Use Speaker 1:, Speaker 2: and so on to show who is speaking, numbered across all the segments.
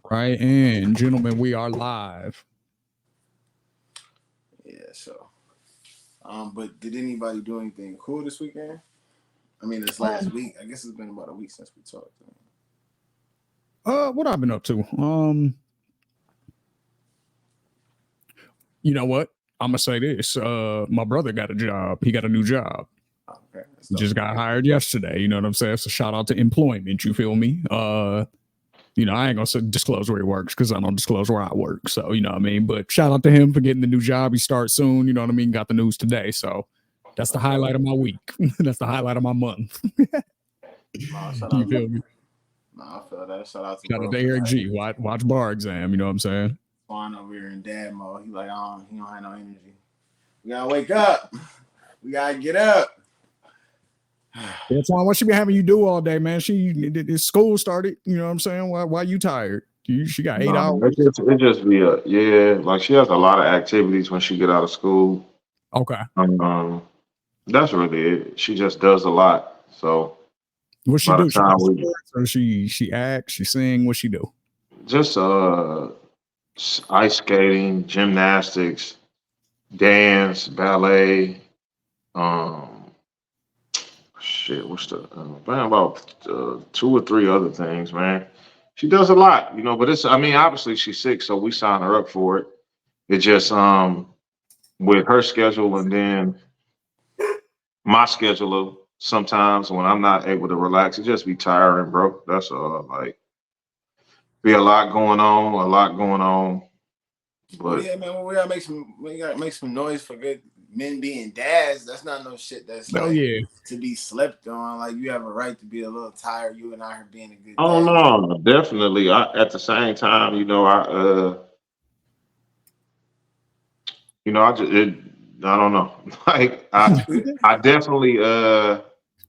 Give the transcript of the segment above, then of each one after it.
Speaker 1: Right, and gentlemen, we are live.
Speaker 2: Yeah, so but did anybody do anything cool this weekend? I mean, this last
Speaker 1: Um,
Speaker 2: week. I guess it's been about a week since we talked.
Speaker 1: what I've been up to? You know what? I'm gonna say this. My brother got a job. He got a new job.
Speaker 2: Okay, that's
Speaker 1: He
Speaker 2: dope.
Speaker 1: just got hired yesterday. You know what I'm saying? So shout out to employment. You feel me? I ain't gonna disclose where he works because I don't disclose where I work. So you know what I mean. But shout out to him for getting the new job. He starts soon. You know what I mean? Got the news today. So that's the
Speaker 2: Okay.
Speaker 1: highlight of my week. That's the highlight of my month.
Speaker 2: Nah, shout
Speaker 1: You
Speaker 2: out.
Speaker 1: feel me?
Speaker 2: Nah, I feel that. Shout out to
Speaker 1: Shout out
Speaker 2: bro
Speaker 1: to
Speaker 2: for
Speaker 1: Eric
Speaker 2: like
Speaker 1: G. Watch bar exam. You know what I'm saying?
Speaker 2: flying over here in dad mode. He like, he don't have no energy. We gotta wake up. We gotta get up.
Speaker 1: That's why what she be having you do all day, man. School started. You know what I'm saying? Why you tired? She got 8 hours.
Speaker 3: No, it just be yeah, like she has a lot of activities when she get out of school.
Speaker 1: Okay.
Speaker 3: Um, that's really it. She just does a lot. So
Speaker 1: What she
Speaker 3: by the
Speaker 1: do? She play
Speaker 3: time we
Speaker 1: sports or she acts, she sing. What she do?
Speaker 3: just ice skating, gymnastics, dance, ballet, um, shit, what's the man about two or three other things, man. She does a lot, but it's I mean, obviously she's sick, so we sign her up for it. It just with her schedule and then my schedule sometimes when I'm not able to relax, it just be tiring, bro. That's all. Like be a lot going on.
Speaker 2: Well,
Speaker 3: But
Speaker 2: yeah, man. We gotta make some noise for good men being dads. That's not no shit. That's
Speaker 1: Oh
Speaker 2: like
Speaker 1: yeah.
Speaker 2: to be slept on. Like you have a right to be a little tired. You and I are being a good
Speaker 3: oh
Speaker 2: dad.
Speaker 3: no, definitely. At the same time, I don't know. Like I definitely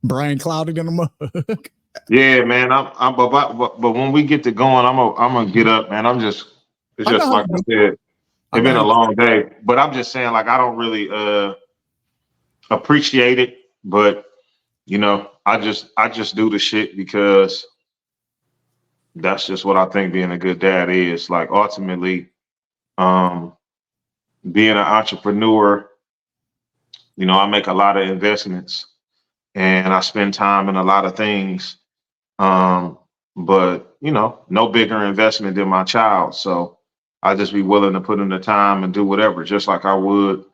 Speaker 1: Brain clouded in the mug.
Speaker 3: yeah, man. But when we get to going, I'm gonna get up, man. It's
Speaker 1: I know
Speaker 3: just
Speaker 1: how
Speaker 3: like
Speaker 1: you
Speaker 3: I
Speaker 1: do.
Speaker 3: said,
Speaker 1: I
Speaker 3: it's
Speaker 1: know
Speaker 3: been
Speaker 1: how
Speaker 3: a
Speaker 1: you.
Speaker 3: long day. But I'm just saying, like I don't really appreciate it, but I just do the shit because that's just what I think being a good dad is. Like ultimately, um, being an entrepreneur, I make a lot of investments and I spend time in a lot of things. Um, but no bigger investment than my child. So I just be willing to put in the time and do whatever, just like I would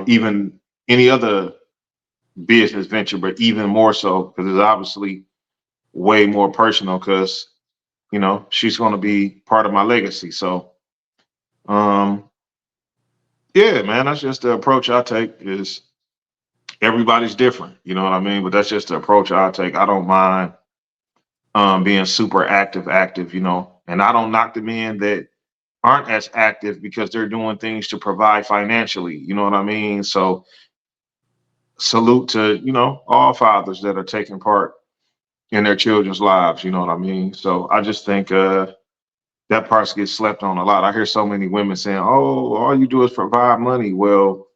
Speaker 3: even any other business venture, but even more so because it's obviously way more personal because she's going to be part of my legacy. So um, yeah, man, that's just the approach I take. Is everybody's different, you know what I mean? But that's just the approach I take. I don't mind being super active, and I don't knock the men that aren't as active because they're doing things to provide financially. You know what I mean? So salute to all fathers that are taking part in their children's lives. You know what I mean? So I just think that part gets slept on a lot. I hear so many women saying, "Oh, all you do is provide money." Well,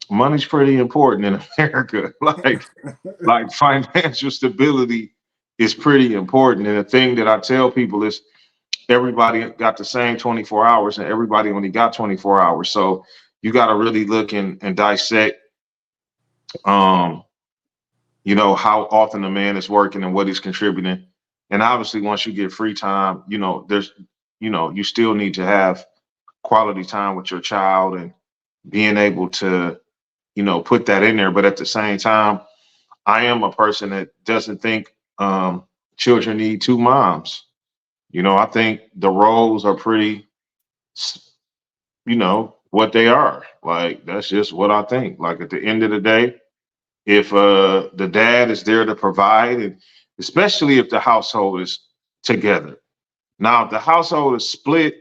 Speaker 3: money's pretty important in America. Like financial stability is pretty important. And the thing that I tell people is everybody got the same 24 hours and everybody only got 24 hours. So you got to really look and dissect um, how often a man is working and what he's contributing. And obviously once you get free time, you still need to have quality time with your child and being able to, put that in there. But at the same time, I am a person that doesn't think children need two moms. I think the roles are pretty, what they are. Like that's just what I think. Like at the end of the day, if the dad is there to provide, and especially if the household is together. Now, if the household is split,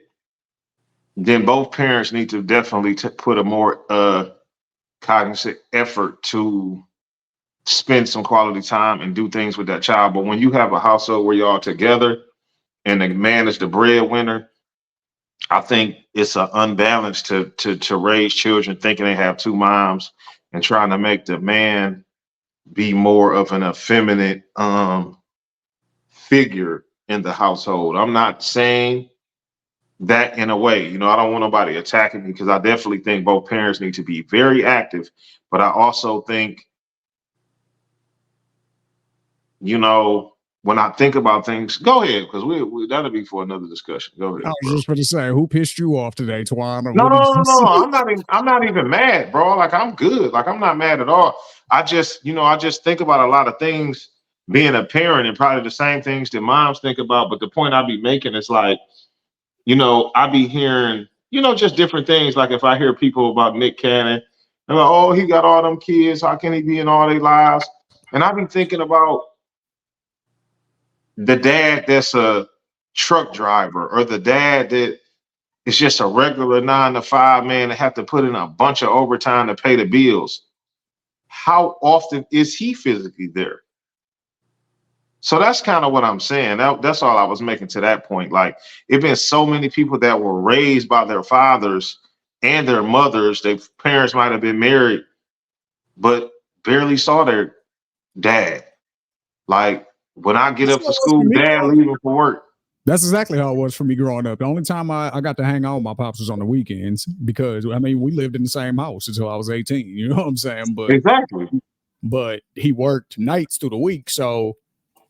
Speaker 3: then both parents need to definitely put a more cognizant effort to spend some quality time and do things with that child. But when you have a household where you're all together and the man is the breadwinner, I think it's an unbalance to raise children thinking they have two moms and trying to make the man be more of an effeminate figure in the household. I'm not saying that in a way, I don't want nobody attacking me because I definitely think both parents need to be very active. But I also think, when I think about things, go ahead, because we that'll be for another discussion. Go
Speaker 1: I
Speaker 3: ahead,
Speaker 1: was
Speaker 3: bro.
Speaker 1: just going to say, who pissed you off today, Twan?
Speaker 3: No,
Speaker 1: What
Speaker 3: no,
Speaker 1: did
Speaker 3: no,
Speaker 1: you
Speaker 3: no.
Speaker 1: say?
Speaker 3: I'm not even mad, bro. Like I'm good. Like I'm not mad at all. I just think about a lot of things being a parent and probably the same things that moms think about. But the point I be making is like, I be hearing, just different things. Like if I hear people about Nick Cannon, they're like, oh, he got all them kids. How can he be in all their lives? And I be thinking about the dad that's a truck driver or the dad that is just a regular 9 to 5 man that have to put in a bunch of overtime to pay the bills. How often is he physically there? So that's kind of what I'm saying. That's all I was making to that point. Like, it been so many people that were raised by their fathers and their mothers. Their parents might have been married, but barely saw their dad. Like, when I get
Speaker 1: That's
Speaker 3: up
Speaker 1: what
Speaker 3: for
Speaker 1: it was for
Speaker 3: school,
Speaker 1: me
Speaker 3: dad
Speaker 1: growing up.
Speaker 3: leaving for work.
Speaker 1: That's exactly how it was for me growing up. The only time I got to hang out with my pops was on the weekends because, I mean, we lived in the same house until I was 18. You know what I'm saying?
Speaker 3: Exactly.
Speaker 1: But he worked nights through the week. So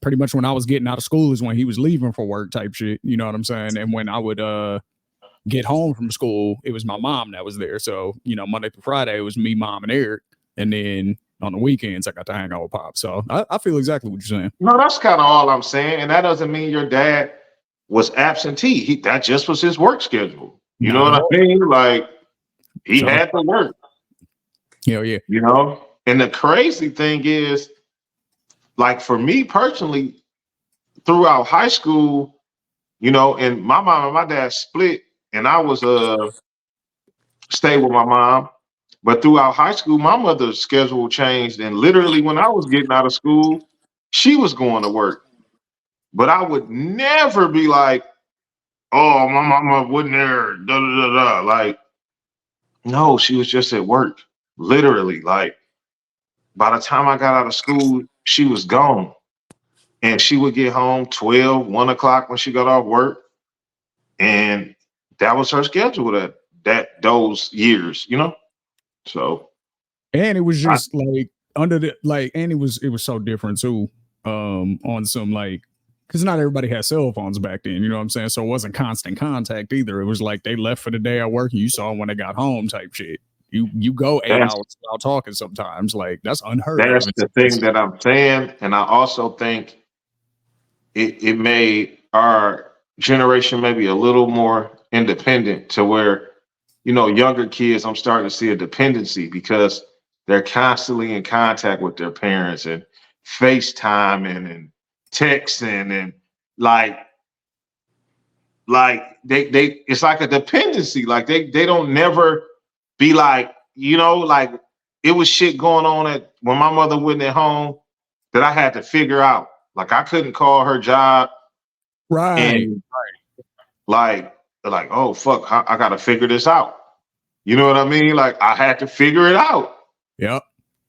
Speaker 1: pretty much when I was getting out of school is when he was leaving for work type shit. You know what I'm saying? And when I would get home from school, it was my mom that was there. So, Monday through Friday, it was me, mom, and Eric. And then on the weekends, I got to hang out with Pop. So I feel exactly what you're saying.
Speaker 3: No, that's kind of all I'm saying. And that doesn't mean your dad was absentee. That just was his work schedule. You know
Speaker 1: Not
Speaker 3: what
Speaker 1: at
Speaker 3: I
Speaker 1: all.
Speaker 3: mean? Like, he
Speaker 1: So,
Speaker 3: had to work,
Speaker 1: hell yeah.
Speaker 3: And the crazy thing is, like, for me personally, throughout high school, and my mom and my dad split, and I was stay with my mom. But throughout high school, my mother's schedule changed. And literally when I was getting out of school, she was going to work. But I would never be like, oh, my mama wasn't there. Da, da, da, da. Like, no, she was just at work. Literally. Like, by the time I got out of school, she was gone. And she would get home 12, 1 o'clock when she got off work. And that was her schedule those years. So
Speaker 1: And it was
Speaker 3: I,
Speaker 1: just like and it was so different too. On some like, because not everybody had cell phones back then, you know what I'm saying? So it wasn't constant contact either. It was like they left for the day at work and you saw them when they got home type shit. You go 8 hours
Speaker 3: that's
Speaker 1: without talking sometimes. Like that's unheard of
Speaker 3: that's
Speaker 1: in
Speaker 3: the
Speaker 1: today's
Speaker 3: thing that I'm saying. And I also think it made our generation maybe a little more independent to where, younger kids, I'm starting to see a dependency because they're constantly in contact with their parents and FaceTiming and texting and like they it's like a dependency. Like they don't never be like, like it was shit going on when my mother wasn't at home that I had to figure out. Like I couldn't call her job
Speaker 1: right.
Speaker 3: and like they're like, oh fuck, I gotta figure this out. You know what I mean? Like I had to figure it out.
Speaker 1: Yep.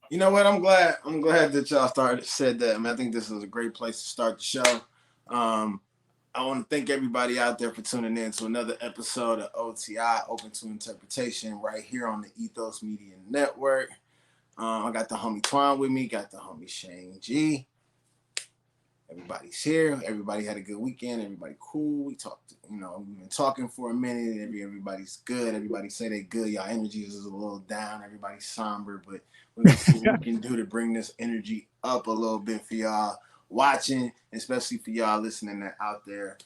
Speaker 2: You know what? I'm glad that y'all said that. I mean, I think this is a great place to start the show. I want to thank everybody out there for tuning in to another episode of OTI, Open to Interpretation, right here on the Ethos Media Network. I got the homie Twan with me, got the homie Shane G. Everybody's here. Everybody had a good weekend. Everybody cool. We talked, we've been talking for a minute. Everybody's good. Everybody say they good. Y'all energy is a little down. Everybody's somber, but we're gonna see what we can do to bring this energy up a little bit for y'all watching, especially for y'all listening out there,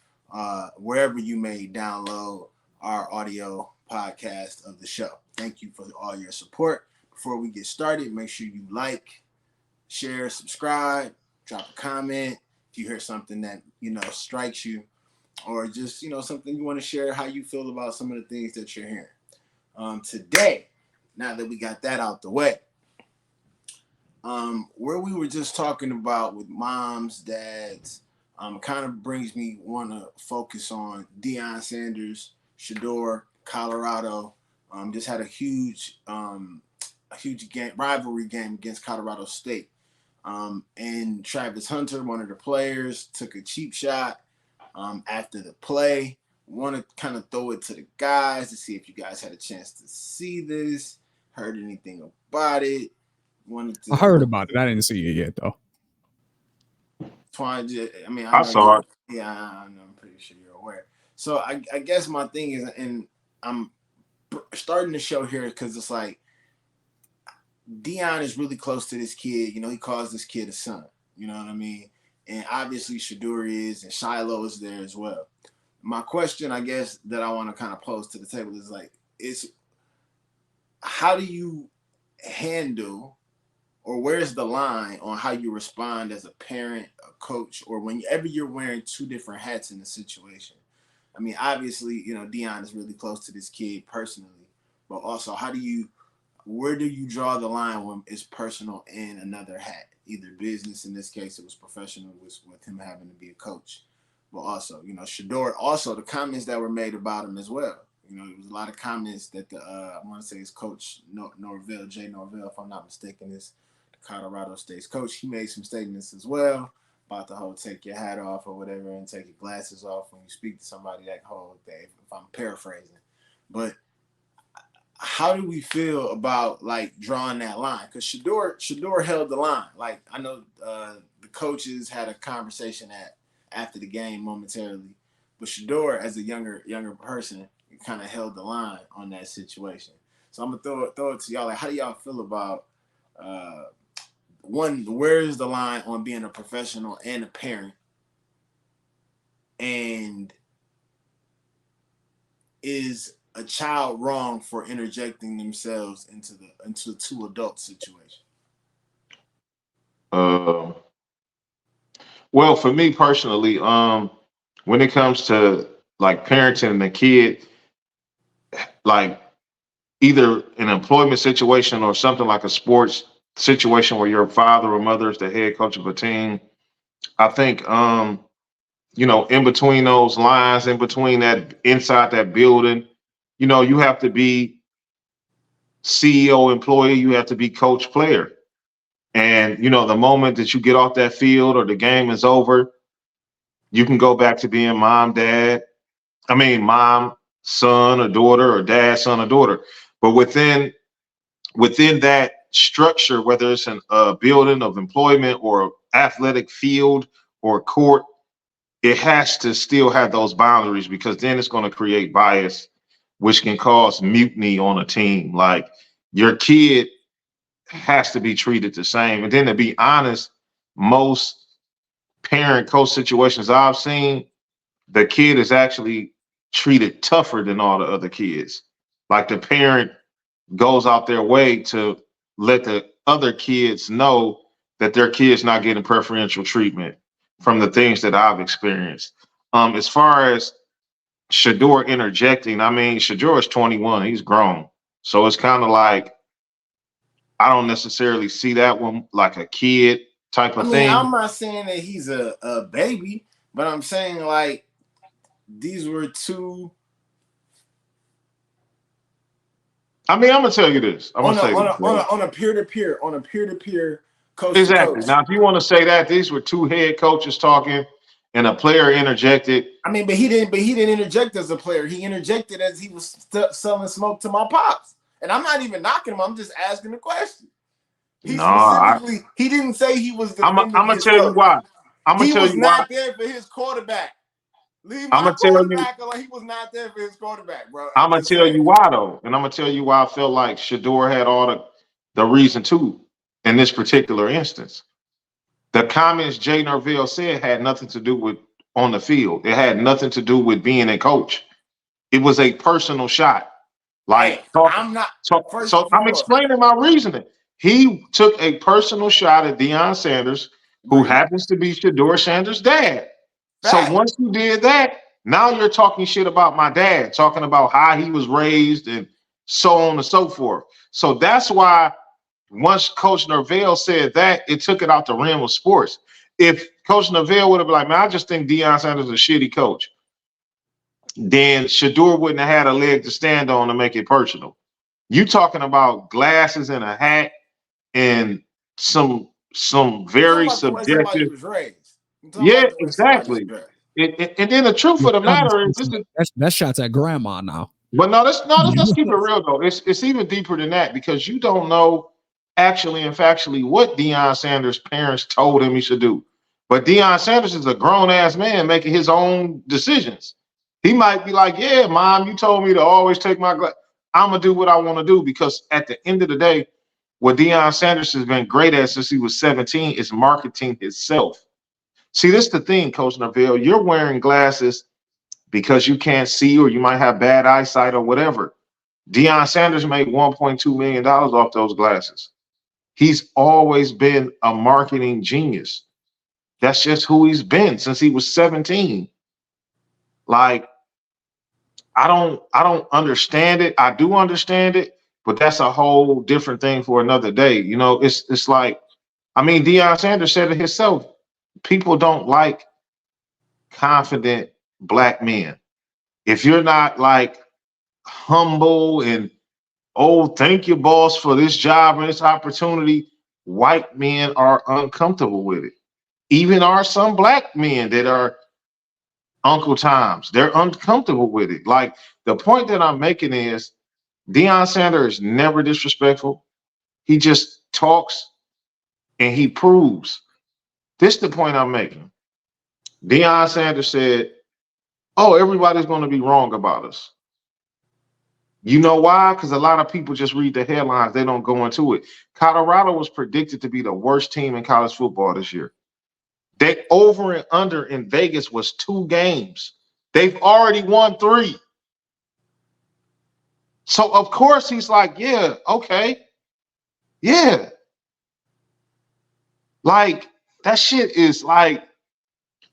Speaker 2: wherever you may download our audio podcast of the show. Thank you for all your support. Before we get started, make sure you like, share, subscribe, drop a comment. If you hear something that, strikes you, or just, something you want to share, how you feel about some of the things that you're hearing. Today, now that we got that out the way, where we were just talking about with moms, dads, kind of brings me want to focus on Deion Sanders, Shador, Colorado. Just had a huge rivalry game against Colorado State. And Travis Hunter, one of the players, took a cheap shot after the play. Want to kind of throw it to the guys to see if you guys had a chance to see this, heard anything about it. Wanted to.
Speaker 1: I heard about it. I didn't see it yet though.
Speaker 2: I mean,
Speaker 3: I saw it.
Speaker 2: Yeah, I'm pretty sure you're aware. So I guess my thing is, and I'm starting to show here because it's like Dion is really close to this kid. You know, he calls this kid a son. You know what I mean? And obviously Shedeur is, and Shiloh is there as well. My question, I guess, that I want to kind of pose to the table is like, how do you handle, or where's the line on how you respond as a parent, a coach, or whenever you're wearing two different hats in a situation? I mean, obviously, you know, Dion is really close to this kid personally, but also where do you draw the line when it's personal and another hat? Either business, in this case, it was professional with him having to be a coach. But also, you know, Shedeur, also the comments that were made about him as well. You know, there was a lot of comments that I want to say his coach, Norvell, Jay Norvell, if I'm not mistaken, is the Colorado State's coach. He made some statements as well about the whole take your hat off or whatever and take your glasses off when you speak to somebody, that whole thing, if I'm paraphrasing. But how do we feel about like drawing that line? Because Shedeur held the line. Like I know the coaches had a conversation after the game momentarily, but Shedeur, as a younger person, kind of held the line on that situation. So I'm gonna throw it to y'all. Like, how do y'all feel about one? Where is the line on being a professional and a parent? And is a child wrong for interjecting themselves into two adult situation?
Speaker 3: Well, for me personally, when it comes to like parenting a kid, like either an employment situation or something like a sports situation where your father or mother is the head coach of a team, I think you know, in between those lines, in between that, inside that building, you know, you have to be CEO employee, you have to be coach player. And, you know, the moment that you get off that field or the game is over, you can go back to being mom, son or daughter, or dad, son or daughter. But within that structure, whether it's a building of employment or athletic field or court, it has to still have those boundaries, because then it's going to create bias, which can cause mutiny on a team. Like your kid has to be treated the same. And then to be honest, most parent coach situations I've seen, the kid is actually treated tougher than all the other kids. Like the parent goes out their way to let the other kids know that their kid's not getting preferential treatment from the things that I've experienced. As far as Shedeur interjecting, I mean, Shedeur is 21, he's grown. So it's kind of like, I don't necessarily see that one like a kid type of thing.
Speaker 2: I'm not saying that he's a baby, but I'm saying like these were two.
Speaker 3: I mean, I'm gonna tell you this.
Speaker 2: On a peer-to-peer coach.
Speaker 3: Exactly.
Speaker 2: To coach.
Speaker 3: Now, if you want to say that these were two head coaches talking and a player interjected.
Speaker 2: I mean, but he didn't interject as a player. He interjected as he was selling smoke to my pops. And I'm not even knocking him. I'm just asking the question. He didn't say he was the.
Speaker 3: I'm gonna tell you why.
Speaker 2: He was not there for his quarterback. Leave my quarterback alone. He was not there for his quarterback, bro.
Speaker 3: I'm gonna tell you why though, and I'm gonna tell you why I felt like Shedeur had all the reason to in this particular instance. The comments Jay Norvell said had nothing to do with on the field. It had nothing to do with being a coach. It was a personal shot. Like I'm explaining my reasoning. He took a personal shot at Deion Sanders, who happens to be Shedeur Sanders' dad. So once you did that, now you're talking shit about my dad, talking about how he was raised and so on and so forth. So that's why once Coach Norvell said that, it took it out the realm of sports. If Coach Norvell would have been like, man, I just think Deion Sanders is a shitty coach, then Shedeur wouldn't have had a leg to stand on to make it personal. You talking about glasses and a hat and some very subjective.
Speaker 2: Was raised.
Speaker 3: Yeah, exactly. And then the truth of the matter is,
Speaker 1: that's shots at grandma now.
Speaker 3: But let's keep it real though. It's even deeper than that because you don't know actually and factually what Deion Sanders' parents told him he should do. But Deion Sanders is a grown ass man making his own decisions. He might be like, "Yeah, mom, you told me to always take my glass. I'm gonna do what I want to do." Because at the end of the day, what Deion Sanders has been great at since he was 17 is marketing himself. See, this is the thing, Coach Norvell. You're wearing glasses because you can't see or you might have bad eyesight or whatever. Deion Sanders made $1.2 million off those glasses. He's always been a marketing genius. That's just who he's been since he was 17. Like, I don't understand it. I do understand it, but that's a whole different thing for another day. You know, it's like, I mean, Deion Sanders said it himself. People don't like confident black men. If you're not like humble and, oh, thank you, boss, for this job and this opportunity, white men are uncomfortable with it. Even are some black men that are Uncle Toms. They're uncomfortable with it. Like, the point that I'm making is Deion Sanders is never disrespectful. He just talks and he proves. This is the point I'm making. Deion Sanders said, "Oh, everybody's going to be wrong about us." You know why? Because a lot of people just read the headlines. They don't go into it. Colorado was predicted to be the worst team in college football this year. They over and under in Vegas was 2 games. They've already won 3. So, of course, he's like, yeah, okay. Yeah. Like, that shit is like,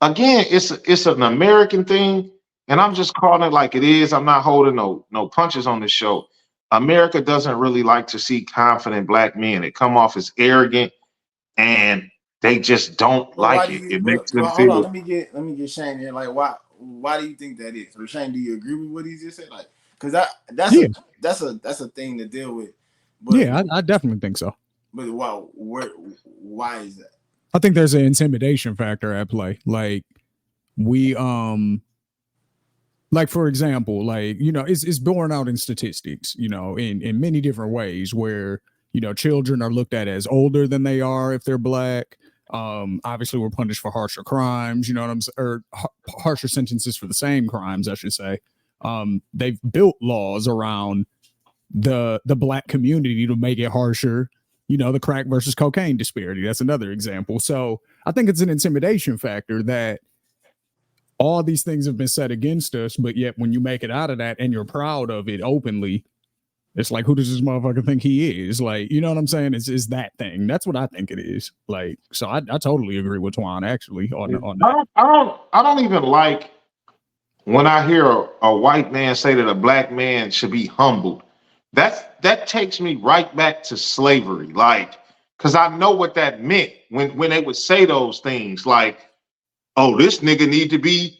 Speaker 3: again, it's an American thing. And I'm just calling it like it is. I'm not holding no punches on this show. America doesn't really like to see confident black men. They come off as arrogant and they just don't like it. It makes them feel.
Speaker 2: Hold on, let me get Shane here. Like, why do you think that is? Or Shane, do you agree with what he just said? Like, because that's a thing to deal with.
Speaker 1: But, yeah, I definitely think so.
Speaker 2: But why is that?
Speaker 1: I think there's an intimidation factor at play. Like, we like, for example, like, you know, it's borne out in statistics, you know, in many different ways where, you know, children are looked at as older than they are if they're black. Obviously, we're punished for harsher crimes, you know what I'm saying, or harsher sentences for the same crimes, I should say. They've built laws around the black community to make it harsher. You know, the crack versus cocaine disparity. That's another example. So I think it's an intimidation factor that all these things have been set against us, but yet when you make it out of that and you're proud of it openly, it's like, who does this motherfucker think he is? Like, you know what I'm saying? It's that thing. That's what I think it is. Like, so I totally agree with Twan actually on that.
Speaker 3: I don't even like when I hear a white man say that a black man should be humbled. That takes me right back to slavery. Like, because I know what that meant when they would say those things. Like, oh, this nigga need to be.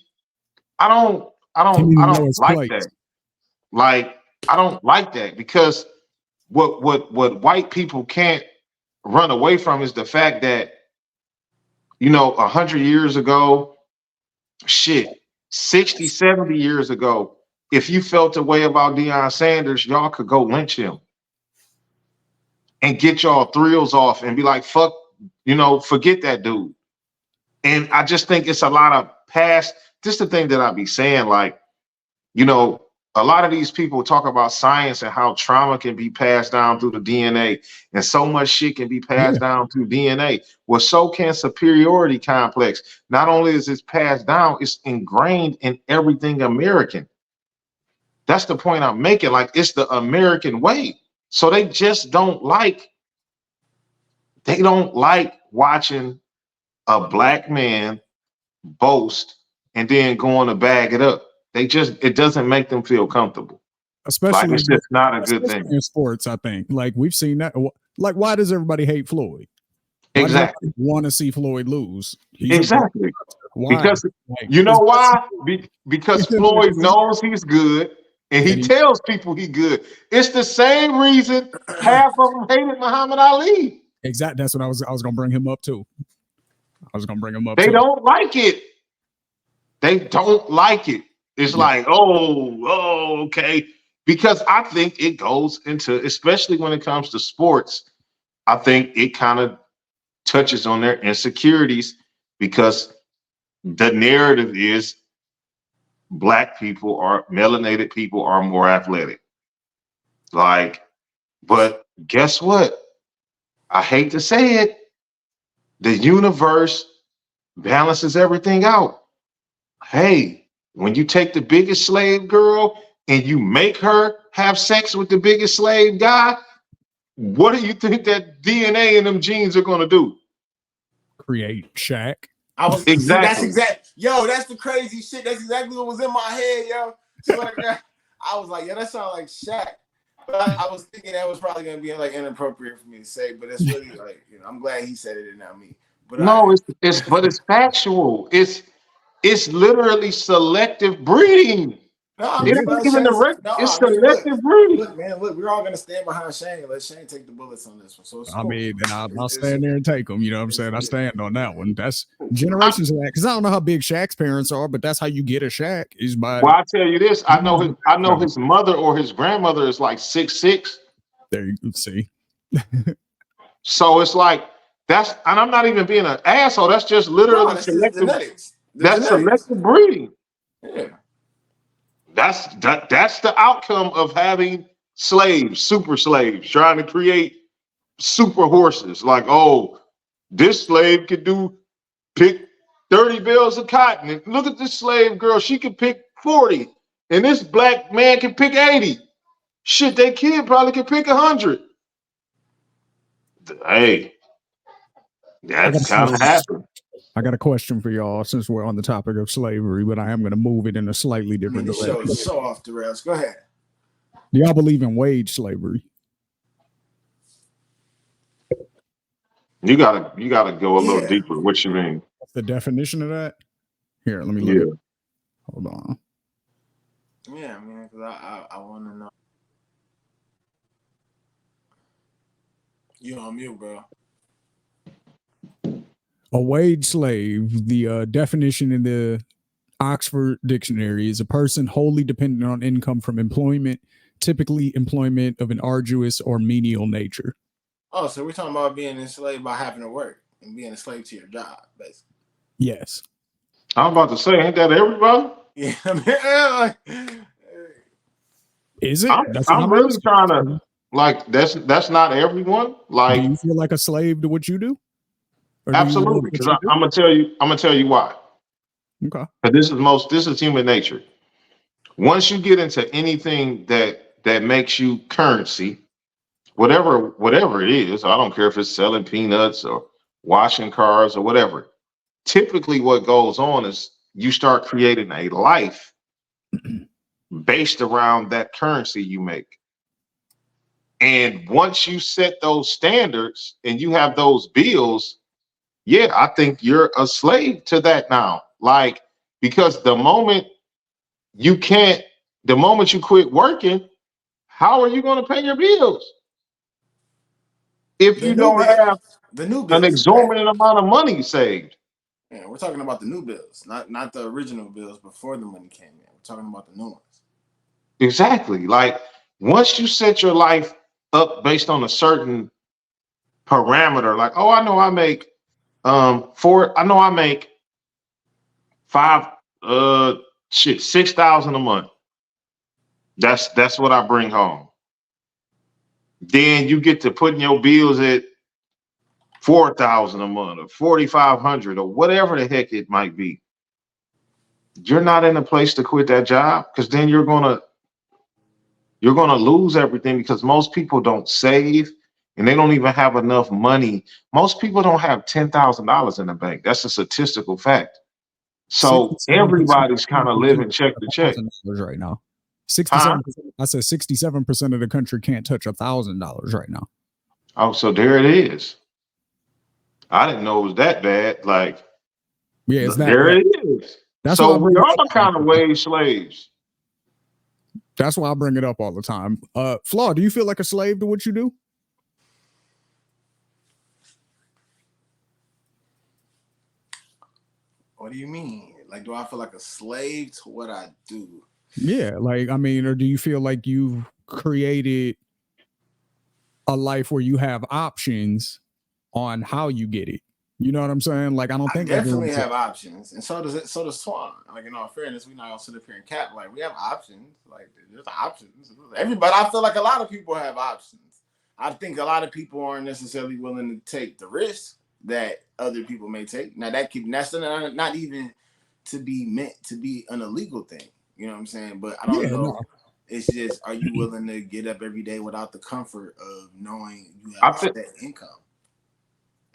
Speaker 3: I don't like that. Like, I don't like that because what white people can't run away from is the fact that, you know, 100 years ago, 60, 70 years ago, if you felt a way about Deion Sanders, y'all could go lynch him and get y'all thrills off and be like, fuck, you know, forget that dude. And I just think it's a lot of past. This is the thing that I be saying, like, you know, a lot of these people talk about science and how trauma can be passed down through the DNA and so much shit can be passed down through DNA. Well, so can superiority complex. Not only is it passed down, it's ingrained in everything American. That's the point I'm making. Like, it's the American way. So they just don't like watching a black man boast and then going to bag it up. It doesn't make them feel comfortable.
Speaker 1: Especially,
Speaker 3: like, it's just not a good thing
Speaker 1: in sports. I think, like, we've seen that. Like, why does everybody hate Floyd? Why
Speaker 3: exactly.
Speaker 1: Want to see Floyd lose?
Speaker 3: Exactly. Why? Because you know why? Because Floyd knows he's good and he tells people he's good. It's the same reason half of them hated Muhammad Ali.
Speaker 1: Exactly. That's what I was going to bring him up too.
Speaker 3: They don't like it. They don't like it. It's like, okay. Because I think it goes into, especially when it comes to sports, I think it kind of touches on their insecurities because the narrative is black people or melanated people are more athletic. Like, but guess what? I hate to say it, the universe balances everything out. Hey, when you take the biggest slave girl and you make her have sex with the biggest slave guy, what do you think that DNA and them genes are going to do?
Speaker 1: Create Shaq.
Speaker 2: I was
Speaker 3: Exactly.
Speaker 2: That's that's the crazy shit. That's exactly what was in my head, yo. So like, I was like, yeah, that sounds like Shaq. But I was thinking that was probably gonna be like inappropriate for me to say, but it's really like, I'm glad he said it and not me. But
Speaker 3: no, it's factual. It's literally selective breeding.
Speaker 2: no,
Speaker 3: It ain't even it's selective breeding.
Speaker 2: Look, man, we're all gonna stand behind Shane and let Shane take the bullets on this one. So it's
Speaker 1: I
Speaker 2: cool.
Speaker 1: mean, then I'll stand there and take them. You know what I'm saying? I stand on that one. That's generations of that. Because I don't know how big Shaq's parents are, but that's how you get a Shaq is by.
Speaker 3: Well, I tell you this, I know his mother or his grandmother is like 6'6".
Speaker 1: There you see.
Speaker 3: So it's like and I'm not even being an asshole. That's just literally selective. That's selective breeding.
Speaker 2: Yeah.
Speaker 3: That's the outcome of having slaves, super slaves, trying to create super horses. Like, oh, this slave could pick 30 bales of cotton. And look at this slave girl, she could pick 40. And this black man can pick 80. Shit, that kid probably could pick 100. Hey, that's kind of happened.
Speaker 1: I got a question for y'all since we're on the topic of slavery, but I am going to move it in a slightly different direction.
Speaker 2: The show is so off the rails. Go ahead.
Speaker 1: Do y'all believe in wage slavery?
Speaker 3: You gotta go a little deeper. What you mean?
Speaker 1: What's the definition of that? Here, let me look. Hold on.
Speaker 2: Yeah, man, because I want to know. You on mute, bro.
Speaker 1: A wage slave, the definition in the Oxford Dictionary is a person wholly dependent on income from employment, typically employment of an arduous or menial nature.
Speaker 2: Oh, so we're talking about being enslaved by having to work and being a slave to your job, basically.
Speaker 1: Yes.
Speaker 3: I'm about to say, ain't that everybody?
Speaker 2: Yeah.
Speaker 1: Is it?
Speaker 3: I'm really trying to, like, that's not everyone. Like,
Speaker 1: do you feel like a slave to what you do?
Speaker 3: Absolutely, because I'm gonna tell you why.
Speaker 1: Okay.
Speaker 3: Because this is human nature. Once you get into anything that makes you currency, whatever it is, I don't care if it's selling peanuts or washing cars or whatever. Typically, what goes on is you start creating a life based around that currency you make. And once you set those standards and you have those bills, yeah, I think you're a slave to that now. Like, because the moment you quit working, how are you going to pay your bills? If you don't have
Speaker 2: the new bills,
Speaker 3: an exorbitant amount of money saved.
Speaker 2: Yeah, we're talking about the new bills, not the original bills before the money came in. We're talking about the new ones.
Speaker 3: Exactly. Like, once you set your life up based on a certain parameter, like, oh, I know I make $6,000 a month. That's what I bring home. Then you get to putting your bills at $4,000 a month or $4,500 or whatever the heck it might be. You're not in a place to quit that job, because then you're gonna lose everything, because most people don't save and they don't even have enough money. Most people don't have $10,000 in the bank. That's a statistical fact. So everybody's kind of living check to check
Speaker 1: right now. 67%. I said 67% of the country can't touch $1,000 right now.
Speaker 3: Oh, so there it is. I didn't know it was that bad. Like,
Speaker 1: yeah, it's that
Speaker 3: there
Speaker 1: bad.
Speaker 3: It is. That's so we are kind of wage slaves.
Speaker 1: That's why I bring it up all the time. Flaw, do you feel like a slave to what you do?
Speaker 2: What do you mean? Like, do I feel like a slave to what I do?
Speaker 1: Yeah, like I mean, or do you feel like you've created a life where you have options on how you get it? You know what I'm saying? Like I don't
Speaker 2: I
Speaker 1: think
Speaker 2: definitely
Speaker 1: everyone's
Speaker 2: have options, and so does it. So does Swan. Like, in all fairness, we're not gonna sit up here and cap. Like, we have options. Like, there's options. Everybody, I feel like a lot of people have options. I think a lot of people aren't necessarily willing to take the risk that other people may take. Now that's not even to be meant to be an illegal thing. You know what I'm saying? But I don't
Speaker 1: yeah, no.
Speaker 2: know. It's just, are you willing to get up every day without the comfort of knowing you have
Speaker 3: I
Speaker 2: a
Speaker 3: think
Speaker 2: set income?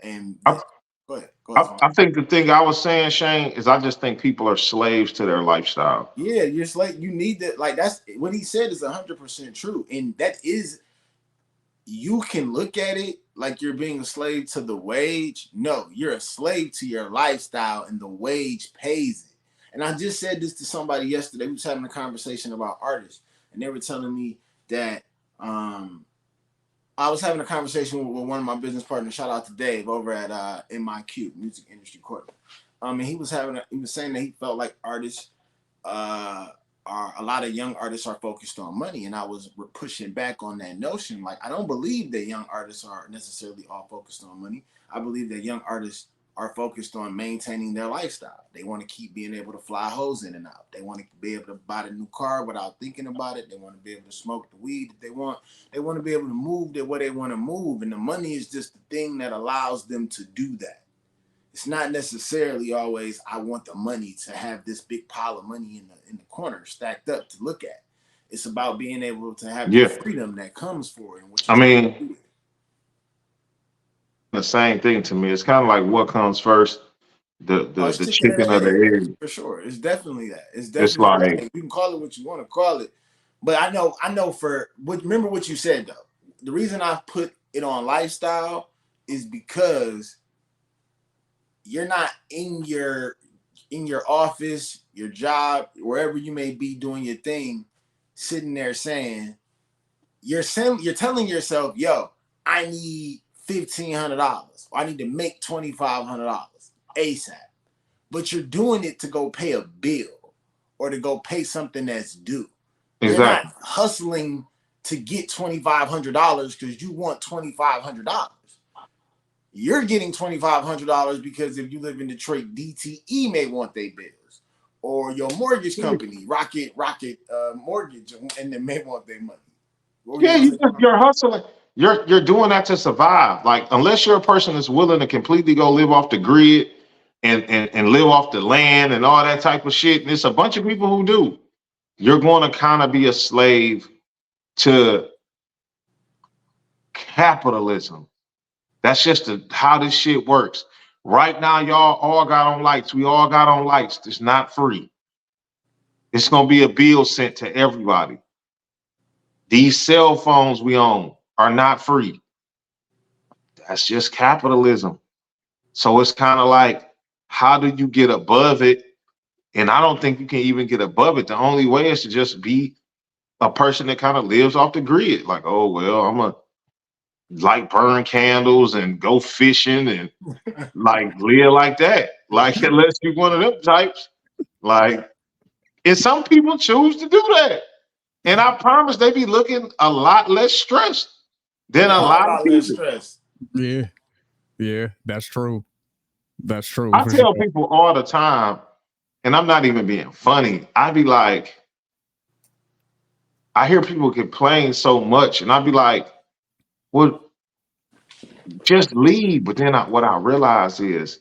Speaker 2: And
Speaker 3: I,
Speaker 2: go ahead, go ahead.
Speaker 3: I think the thing I was saying, Shane, is I just think people are slaves to their lifestyle.
Speaker 2: Yeah, you're like, you need that. Like, that's what he said is 100% true, and that is, you can look at it like you're being a slave to the wage. No, you're a slave to your lifestyle, and the wage pays it. And I just said this to somebody yesterday. We was having a conversation about artists, and they were telling me that I was having a conversation with one of my business partners. Shout out to Dave over at MIQ, Music Industry Corp. And he was saying that he felt like artists are a lot of young artists are focused on money, and I was pushing back on that notion. Like, I don't believe that young artists are necessarily all focused on money. I believe that young artists are focused on maintaining their lifestyle. They want to keep being able to fly hoes in and out. They want to be able to buy the new car without thinking about it. They want to be able to smoke the weed that they want. They want to be able to move the way they want to move, and the money is just the thing that allows them to do that. It's not necessarily always, I want the money to have this big pile of money in the corner stacked up to look at. It's about being able to have the
Speaker 3: Yeah.
Speaker 2: freedom that comes for it and what you
Speaker 3: I
Speaker 2: can
Speaker 3: mean,
Speaker 2: do.
Speaker 3: the same thing to me. It's kind of like what comes first, the
Speaker 2: Oh,
Speaker 3: the
Speaker 2: it's
Speaker 3: the
Speaker 2: chicken and
Speaker 3: chicken or
Speaker 2: egg,
Speaker 3: the egg.
Speaker 2: for sure. It's definitely that. It's
Speaker 3: It's
Speaker 2: definitely that.
Speaker 3: like,
Speaker 2: Hey, you can call it what you want to call it, but I know remember what you said though. The reason I put it on lifestyle is because you're not in your office, your job, wherever you may be doing your thing, sitting there saying, you're telling yourself, yo, I need $1,500. I need to make $2,500 ASAP. But you're doing it to go pay a bill or to go pay something that's due. You're not
Speaker 3: exactly.
Speaker 2: hustling to get $2,500 because you want $2,500. You're getting $2,500 because if you live in Detroit, DTE may want their bills, or your mortgage company, Rocket Mortgage, and they may want their money. What were you
Speaker 3: Yeah,
Speaker 2: gonna say?
Speaker 3: you're hustling. You're doing that to survive. Like, unless you're a person that's willing to completely go live off the grid and live off the land and all that type of shit, and it's a bunch of people who do, you're going to kind of be a slave to capitalism. That's just how this shit works. Right now, y'all all got on lights. We all got on lights. It's not free. It's gonna be a bill sent to everybody. These cell phones we own are not free. That's just capitalism. So it's kind of like, how do you get above it? And I don't think you can even get above it. The only way is to just be a person that kind of lives off the grid. Like, oh well, I'm a like burn candles and go fishing and like live like that. Like, unless you're one of them types. Like, and some people choose to do that. And I promise they be looking a lot less stressed than
Speaker 2: Yeah,
Speaker 3: a
Speaker 2: a whole
Speaker 3: lot of
Speaker 2: lot less
Speaker 3: people.
Speaker 2: stress.
Speaker 1: Yeah, yeah, that's true. That's true
Speaker 3: I
Speaker 1: for
Speaker 3: tell
Speaker 1: sure.
Speaker 3: people all the time, and I'm not even being funny. I be like, I hear people complain so much, and I be like, well, just leave. But then what I realize is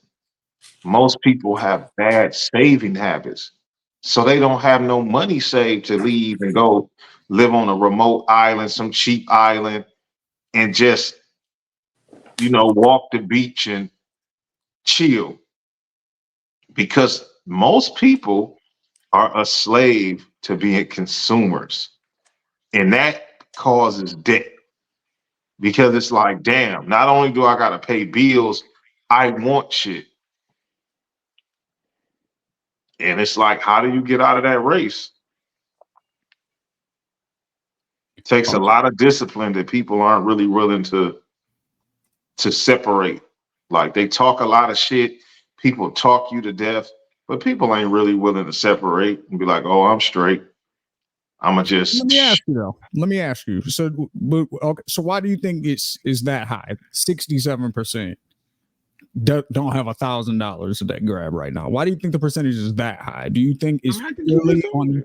Speaker 3: most people have bad saving habits. So they don't have no money saved to leave and go live on a remote island, some cheap island, and just, walk the beach and chill. Because most people are a slave to being consumers. And that causes debt because it's like, damn, not only do I got to pay bills, I want shit. And it's like, how do you get out of that race? It takes a
Speaker 1: Oh,
Speaker 3: lot of discipline that people aren't really willing to separate. Like, they talk a lot of shit, people talk you to death, but people ain't really willing to separate and be like, "Oh, I'm straight. I'ma just."
Speaker 1: Let me ask you though. Let me ask you. So, okay, so why do you think it's is that high? 67% don't have $1,000 that they grab right now. Why do you think the percentage is that high? Do you think it's purely on?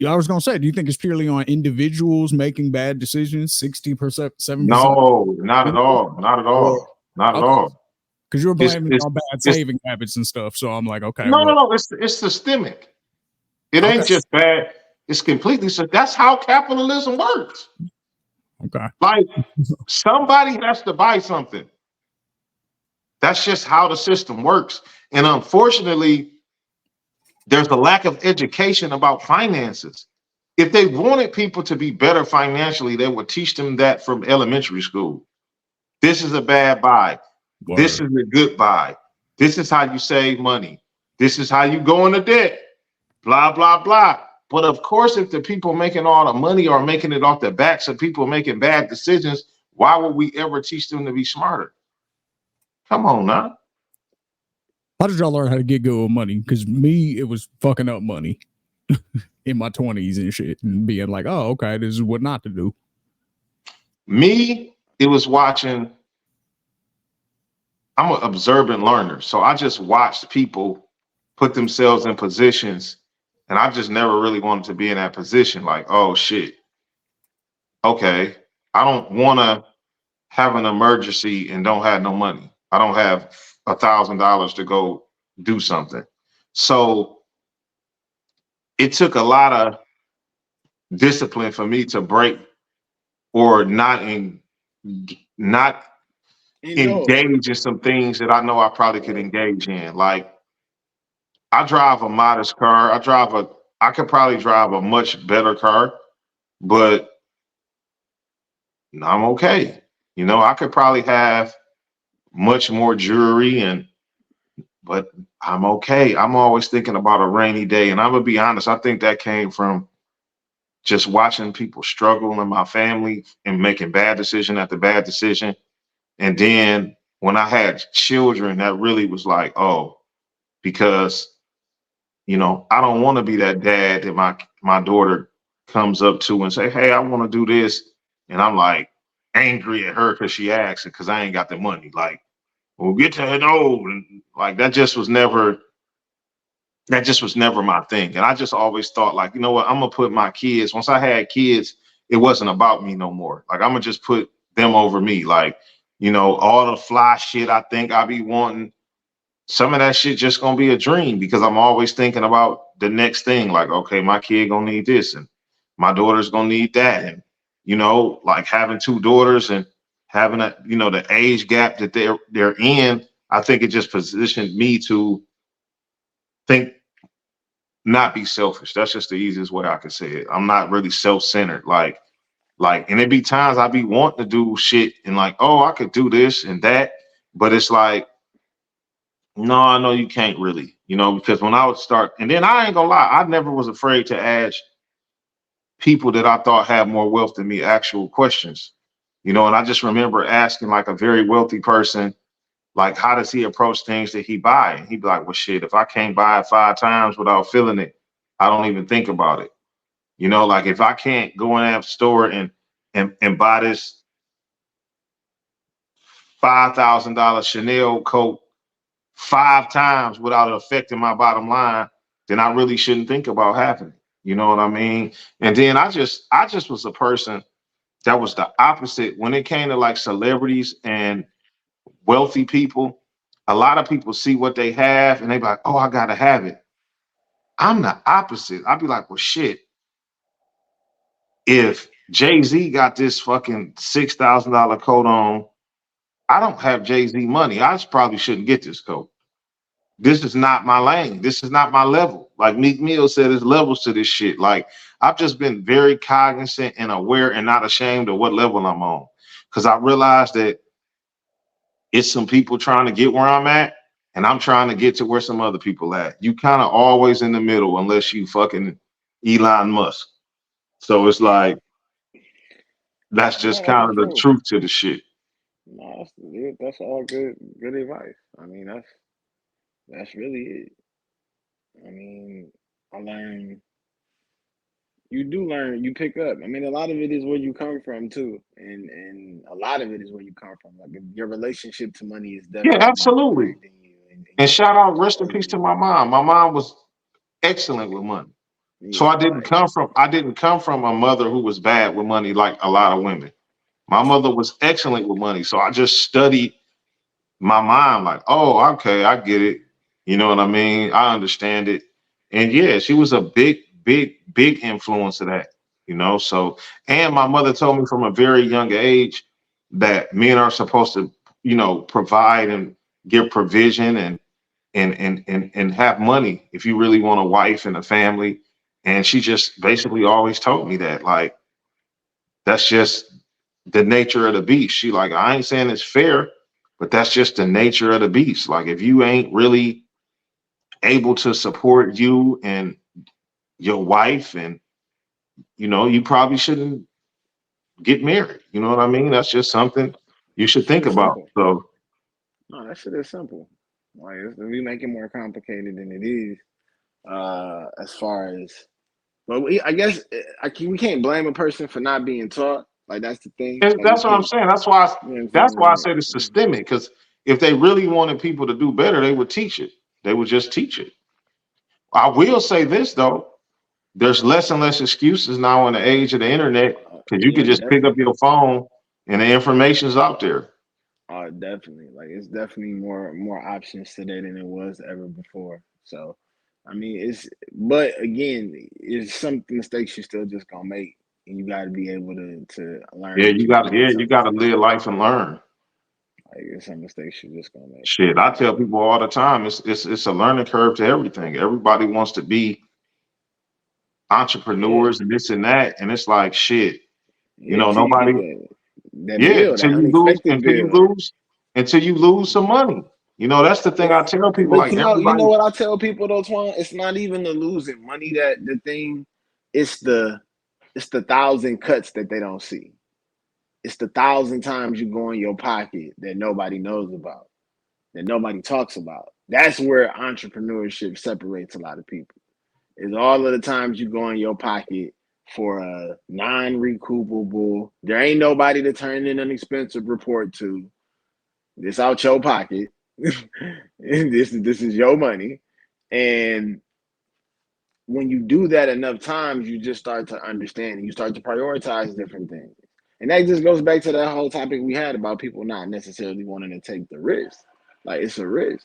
Speaker 1: I was gonna say, do you think it's purely on individuals making bad decisions? 60%, 7%.
Speaker 3: No, not at all. Not at
Speaker 1: Or
Speaker 3: all. Not at
Speaker 1: okay,
Speaker 3: all.
Speaker 1: because you were
Speaker 3: It's
Speaker 1: blaming
Speaker 3: it's
Speaker 1: on bad
Speaker 3: it's
Speaker 1: saving habits and stuff. So I'm like, okay,
Speaker 3: no, no,
Speaker 1: well,
Speaker 3: no. It's systemic. It
Speaker 1: okay,
Speaker 3: ain't just bad. It's completely. So that's how capitalism works.
Speaker 1: okay,
Speaker 3: Like somebody has to buy something. That's just how the system works. And unfortunately, there's a lack of education about finances. If they wanted people to be better financially, they would teach them that from elementary school. This is a bad buy. This
Speaker 1: word.
Speaker 3: is a good buy. This is how you save money. This is how you go into debt. Blah, blah, blah. But of course, if the people making all the money are making it off the backs of people making bad decisions, why would we ever teach them to be smarter? Come on now.
Speaker 1: How did y'all learn how to get good with money? Because me, it was fucking up money in my 20s and shit, and being like, oh, okay, this is what not to do.
Speaker 3: Me, it was watching. I'm an observant learner. So I just watched people put themselves in positions, and I just never really wanted to be in that position. Like, oh shit, okay, I don't want to have an emergency and don't have no money. I don't have $1,000 to go do something. So it took a lot of discipline for me to break or not engage in some things that I know I probably could engage in. Like I drive a modest car. I could probably drive a much better car, but I'm okay. You know, I could probably have much more jewelry but I'm okay. I'm always thinking about a rainy day. And I'm gonna be honest, I think that came from just watching people struggle in my family and making bad decision after bad decision. And then when I had children, that really was like, oh, because I don't want to be that dad that my daughter comes up to and say, "Hey, I want to do this," and I'm like angry at her because she asked it because I ain't got the money. Like, well, get to her old, and like that just was never my thing. And I just always thought, like, you know what, I'm gonna put my kids. Once I had kids, it wasn't about me no more. Like, I'm gonna just put them over me. Like, all the fly shit I think I be wanting, some of that shit just gonna be a dream because I'm always thinking about the next thing. Like, okay, my kid gonna need this, and my daughter's gonna need that, and like having two daughters and having the age gap that they're in. I think it just positioned me to think, not be selfish. That's just the easiest way I can say it. I'm not really self-centered. And it be times I be wanting to do shit and like, oh, I could do this and that, but it's like, no, I know you can't really, because when I would start, and then I ain't gonna lie, I never was afraid to ask people that I thought had more wealth than me actual questions, and I just remember asking like a very wealthy person, like, how does he approach things that he buy? And he'd be like, well, shit, if I can't buy it 5 times without feeling it, I don't even think about it. Like if I can't go in that store and buy this $5,000 Chanel coat 5 times without it affecting my bottom line, then I really shouldn't think about having it. You know what I mean? And then I just was a person that was the opposite when it came to like celebrities and wealthy people. A lot of people see what they have and they be like, oh, I gotta have it. I'm the opposite. I'd be like, well, shit. If Jay-Z got this fucking $6,000 coat on, I don't have Jay-Z money. Probably shouldn't get this coat. This is not my lane. This is not my level. Like Meek Mill said, there's levels to this shit. Like I've just been very cognizant and aware and not ashamed of what level I'm on. Cause I realized that it's some people trying to get where I'm at and I'm trying to get to where some other people at. You kind of always in the middle unless you fucking Elon Musk. So it's like, that's
Speaker 4: No,
Speaker 3: just
Speaker 4: that's for
Speaker 3: kind of the
Speaker 4: sure.
Speaker 3: truth to the shit.
Speaker 4: No, that's all good advice. I mean, that's really it.
Speaker 2: I mean, I learned. You do learn. You pick up. I mean, a lot of it is where you come from too, and a lot of it is where you come from. Like your relationship to money is
Speaker 3: Yeah,
Speaker 2: definitely
Speaker 3: absolutely.
Speaker 2: ingrained in you, and
Speaker 3: And
Speaker 2: you
Speaker 3: shout out, rest in peace to
Speaker 2: early.
Speaker 3: my mom. My mom was excellent with money. So
Speaker 2: Yeah, like
Speaker 3: I didn't come from a mother who was bad with money like a lot of women. My mother was excellent with money. So I just studied my mom like, oh, okay, I get it. You know what I mean? I understand it. And yeah, she was a big influence of that, So, and my mother told me from a very young age that men are supposed to, provide and give provision and have money if you really want a wife and a family. And she just basically always told me that, like, that's just the nature of the beast. She like, I ain't saying it's fair, but that's just the nature of the beast. Like, if you ain't really able to support you and your wife, and you probably shouldn't get married. You know what I mean? That's just something you should
Speaker 2: shit
Speaker 3: think
Speaker 2: is
Speaker 3: about.
Speaker 2: simple.
Speaker 3: So
Speaker 2: No, that shit is simple. Like we make it more complicated than it is. As far as, but I guess we can't blame a person for not being taught. Like that's the thing. Like you
Speaker 3: that's what I'm
Speaker 2: can't.
Speaker 3: saying.
Speaker 2: You know what I'm
Speaker 3: That's why I
Speaker 2: saying?
Speaker 3: said it's systemic. Because if they really wanted people to do better, they would teach it. They would just teach it. I will say this though. There's less and less excuses now in the age of the internet because you could
Speaker 2: Yeah,
Speaker 3: just pick up
Speaker 2: definitely.
Speaker 3: your phone and the information's out there.
Speaker 2: Definitely. Like it's definitely more options today than it was ever before. So, I mean, but again, it's some mistakes you still just gonna make, and you got to be able to learn that you made
Speaker 3: You
Speaker 2: some
Speaker 3: got to
Speaker 2: mistakes.
Speaker 3: live life and learn.
Speaker 2: Like it's some mistakes you just gonna make.
Speaker 3: Shit, I tell people all the time, it's a learning curve to everything. Everybody wants to be
Speaker 2: Yeah,
Speaker 3: entrepreneurs and this and that, and it's like shit.
Speaker 2: yeah. Till you get
Speaker 3: Nobody.
Speaker 2: that
Speaker 3: Yeah,
Speaker 2: bill, that unexpected bill.
Speaker 3: until you lose some money. That's the thing I tell people.
Speaker 2: But
Speaker 3: Like
Speaker 2: you
Speaker 3: everybody,
Speaker 2: know what I tell people though, Twan? It's not even the losing money that the thing. It's the thousand cuts that they don't see. It's the thousand times you go in your pocket that nobody knows about, that nobody talks about. That's where entrepreneurship separates a lot of people. Is all of the times you go in your pocket for a non-recoupable. There ain't nobody to turn in an expensive report to. This out your pocket. This is your money, and when you do that enough times, you just start to understand and you start to prioritize different things. And that just goes back to that whole topic we had about people not necessarily wanting to take the risk. Like it's a risk.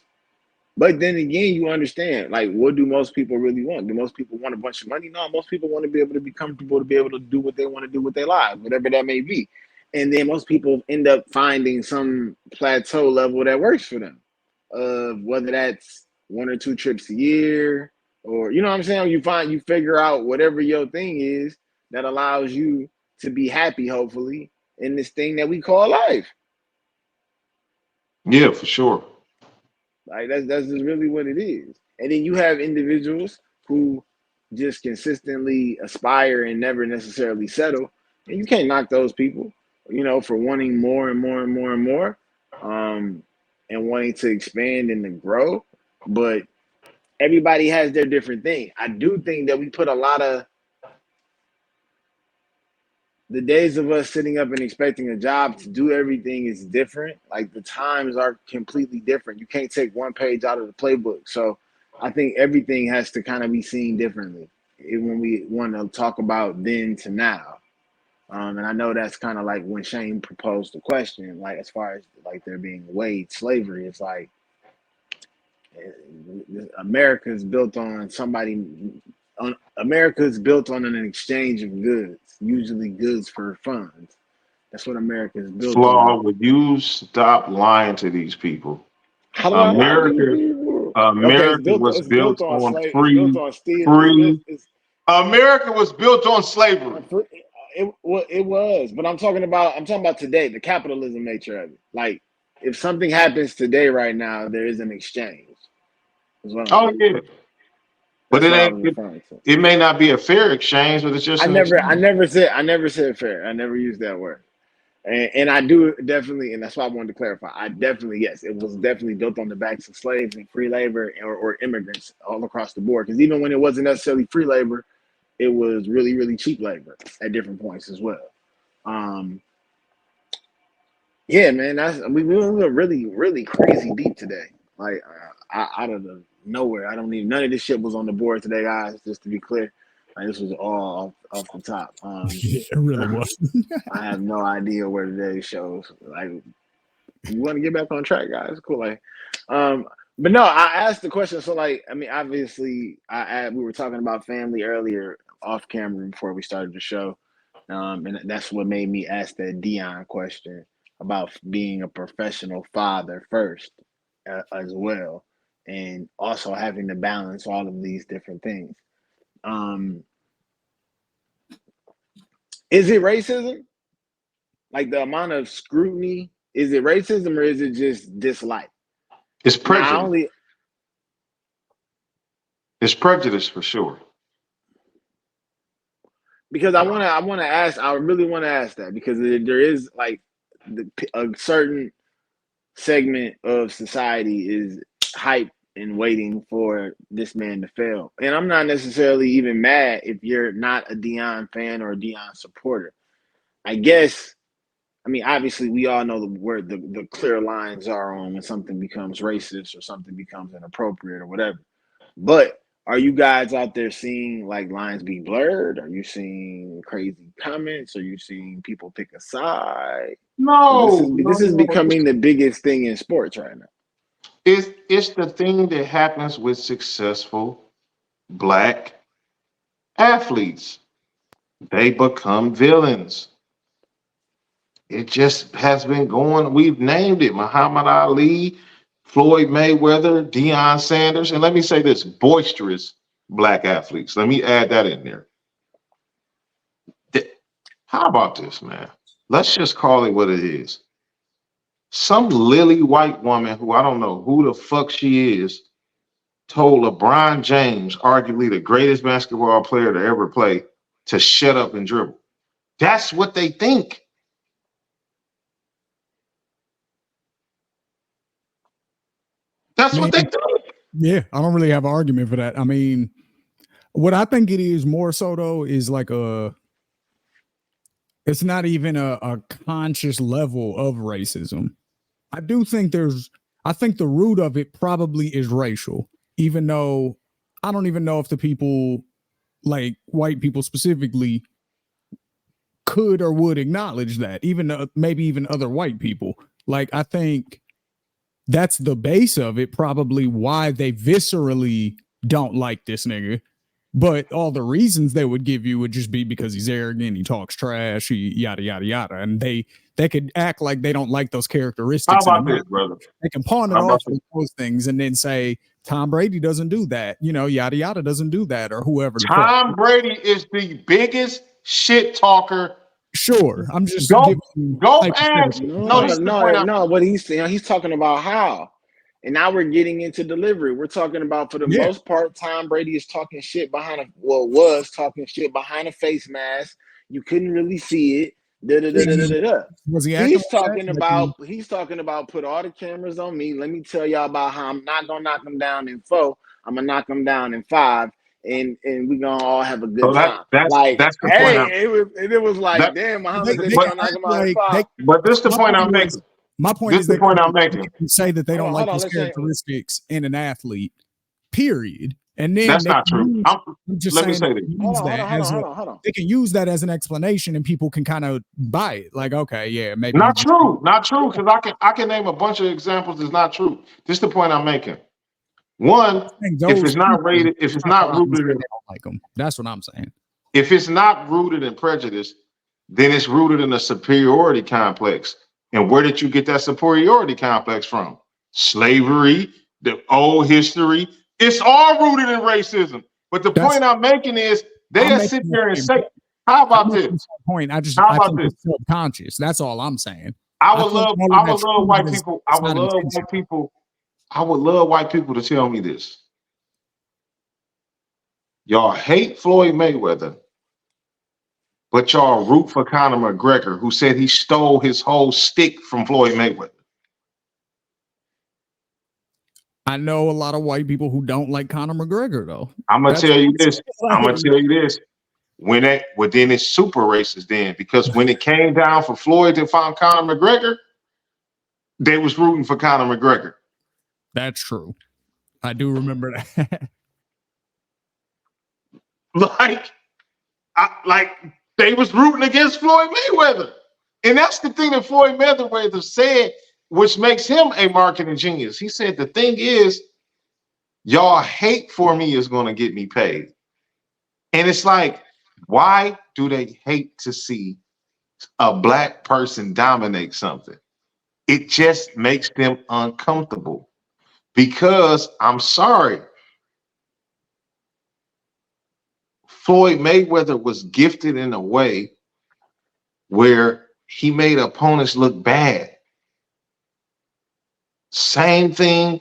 Speaker 2: But then again, you understand, like, what do most people really want? Do most people want a bunch of money? No, most people want to be able to be comfortable, to be able to do what they want to do with their lives, whatever that may be. And then most people end up finding some plateau level that works for them, of whether that's one or two trips a year, or you know what I'm saying. You figure out whatever your thing is that allows you to be happy, hopefully, in this thing that we call life.
Speaker 3: yeah, for sure.
Speaker 2: Like that's just really what it is. And then you have individuals who just consistently aspire and never necessarily settle. And you can't knock those people, for wanting more and more and more and more, and wanting to expand and to grow. But everybody has their different thing. I do think that we put a lot of the days of us sitting up and expecting a job to do everything is different. Like the times are completely different. You can't take one page out of the playbook. So I think everything has to kind of be seen differently when we want to talk about then to now. And I know that's kind of like when Shane proposed the question, like as far as like there being wage slavery, it's like America is built on America is built on an exchange of goods, usually goods for funds. That's what America is built on.
Speaker 3: Flaw, would you stop lying to these people?
Speaker 2: How do I lie to these
Speaker 3: America,
Speaker 2: people? Okay,
Speaker 3: America was
Speaker 2: it's built
Speaker 3: built
Speaker 2: on
Speaker 3: on
Speaker 2: slave. It's built on steel.
Speaker 3: free.
Speaker 2: It's
Speaker 3: America was built on slavery.
Speaker 2: it was, but I'm talking about today, the capitalism nature of it. Like if something happens today, right now, there is an exchange. Is what I'm
Speaker 3: Oh
Speaker 2: saying.
Speaker 3: yeah, but
Speaker 2: That's
Speaker 3: it
Speaker 2: what I
Speaker 3: ain't.
Speaker 2: was referring to.
Speaker 3: It may not be a fair exchange, but it's just
Speaker 2: I
Speaker 3: an
Speaker 2: never, I
Speaker 3: exchange.
Speaker 2: never said, I never said fair. I never used that word. And I do definitely, and that's why I wanted to clarify. I definitely, yes, it was definitely built on the backs of slaves and free labor or immigrants all across the board. Because even when it wasn't necessarily free labor, it was really, really cheap labor at different points as well. Yeah, man, we were really, really crazy deep today. Like out of the nowhere, I don't even none of this shit was on the board today, guys. Just to be clear, like, this was all off the top.
Speaker 1: Yeah, it really was.
Speaker 2: I have no idea where today's shows. Like, you want to get back on track, guys? Cool. Like, but no, I asked the question. So, like, I mean, obviously, we were talking about family earlier off camera before we started the show, and that's what made me ask that Dion question about being a professional father first, as well, and also having to balance all of these different things. Is it racism? Like the amount of scrutiny? Is it racism or is it just dislike?
Speaker 3: It's
Speaker 2: Now,
Speaker 3: prejudice. It's prejudice for sure.
Speaker 2: Because I want to ask. I really want to ask that because there is like a certain segment of society is hype and waiting for this man to fail. And I'm not necessarily even mad if you're not a Dion fan or a Dion supporter. I guess. I mean, obviously, we all know where the clear lines are on when something becomes racist or something becomes inappropriate or whatever. But are you guys out there seeing like lines be blurred? Are you seeing crazy comments? Are you seeing people pick a side?
Speaker 3: No,
Speaker 2: This is becoming the biggest thing in sports right now.
Speaker 3: it's the thing that happens with successful black athletes. They become villains. It just has been going. We've named it Muhammad Ali, Floyd Mayweather, Deion Sanders, and let me say this: boisterous black athletes. Let me add that in there. How about this, man? Let's just call it what it is. Some lily white woman who I don't know who the fuck she is told LeBron James, arguably the greatest basketball player to ever play, to shut up and dribble. That's what they think. That's what they think.
Speaker 1: Yeah, I don't really have an argument for that. I mean, what I think it is more so though is like it's not even a conscious level of racism. I do think I think the root of it probably is racial, even though I don't even know if the people, like white people specifically, could or would acknowledge that, even maybe even other white people. Like, I think that's the base of it, probably why they viscerally don't like this nigga. But all the reasons they would give you would just be because he's arrogant, he talks trash, he yada yada yada, and they could act like they don't like those characteristics.
Speaker 3: How about this, brother?
Speaker 2: Mm-hmm.
Speaker 1: They can pawn it off with those things and then say Tom Brady doesn't do that, yada yada doesn't do that, or whoever.
Speaker 3: Tom Brady is the biggest shit talker.
Speaker 1: Sure, I'm just
Speaker 3: go
Speaker 2: No,
Speaker 3: ask.
Speaker 2: no. What he's saying, he's talking about how. And now we're getting into delivery. We're talking about, for the most part, Tom Brady is talking shit was talking shit behind a face mask. You couldn't really see it.
Speaker 1: Was he
Speaker 2: He's talking about put all the cameras on me. Let me tell y'all about how I'm not gonna knock him down in 4. I'm gonna knock him down in 5, and we're gonna all have a good time.
Speaker 3: That's the point.
Speaker 2: It was like, damn, Muhammad said he's gonna knock him out in 5.
Speaker 3: But this is the point I'm making.
Speaker 1: My point is
Speaker 3: the point I'm making.
Speaker 1: Say that they don't like those characteristics in an athlete, period. And then
Speaker 3: that's not true.
Speaker 1: Let me say this. They can use that as an explanation, and people can kind of buy it. Like, okay, yeah, maybe
Speaker 3: not true, because I can name a bunch of examples that's not true. This is the point I'm making. One, if it's not rooted in,
Speaker 1: like them. That's what I'm saying.
Speaker 3: If it's not rooted in prejudice, then it's rooted in a superiority complex. And where did you get that superiority complex from? Slavery, the old history. It's all rooted in racism. But the point I'm making is they sit there and say, how about this?
Speaker 1: Point. I think it's subconscious. That's all I'm saying.
Speaker 3: I would love white people. I would love white people to tell me this. Y'all hate Floyd Mayweather, but y'all root for Conor McGregor, who said he stole his whole stick from Floyd Mayweather.
Speaker 1: I know a lot of white people who don't like Conor McGregor, though.
Speaker 3: I'm gonna tell you this. Then it's super racist then, because when it came down for Floyd to find Conor McGregor, they was rooting for Conor McGregor.
Speaker 1: That's true. I do remember that.
Speaker 3: like they was rooting against Floyd Mayweather. And that's the thing that Floyd Mayweather said, which makes him a marketing genius. He said, the thing is, y'all hate for me is going to get me paid. And it's like, why do they hate to see a black person dominate something? It just makes them uncomfortable. Because I'm sorry, Floyd Mayweather was gifted in a way where he made opponents look bad. Same thing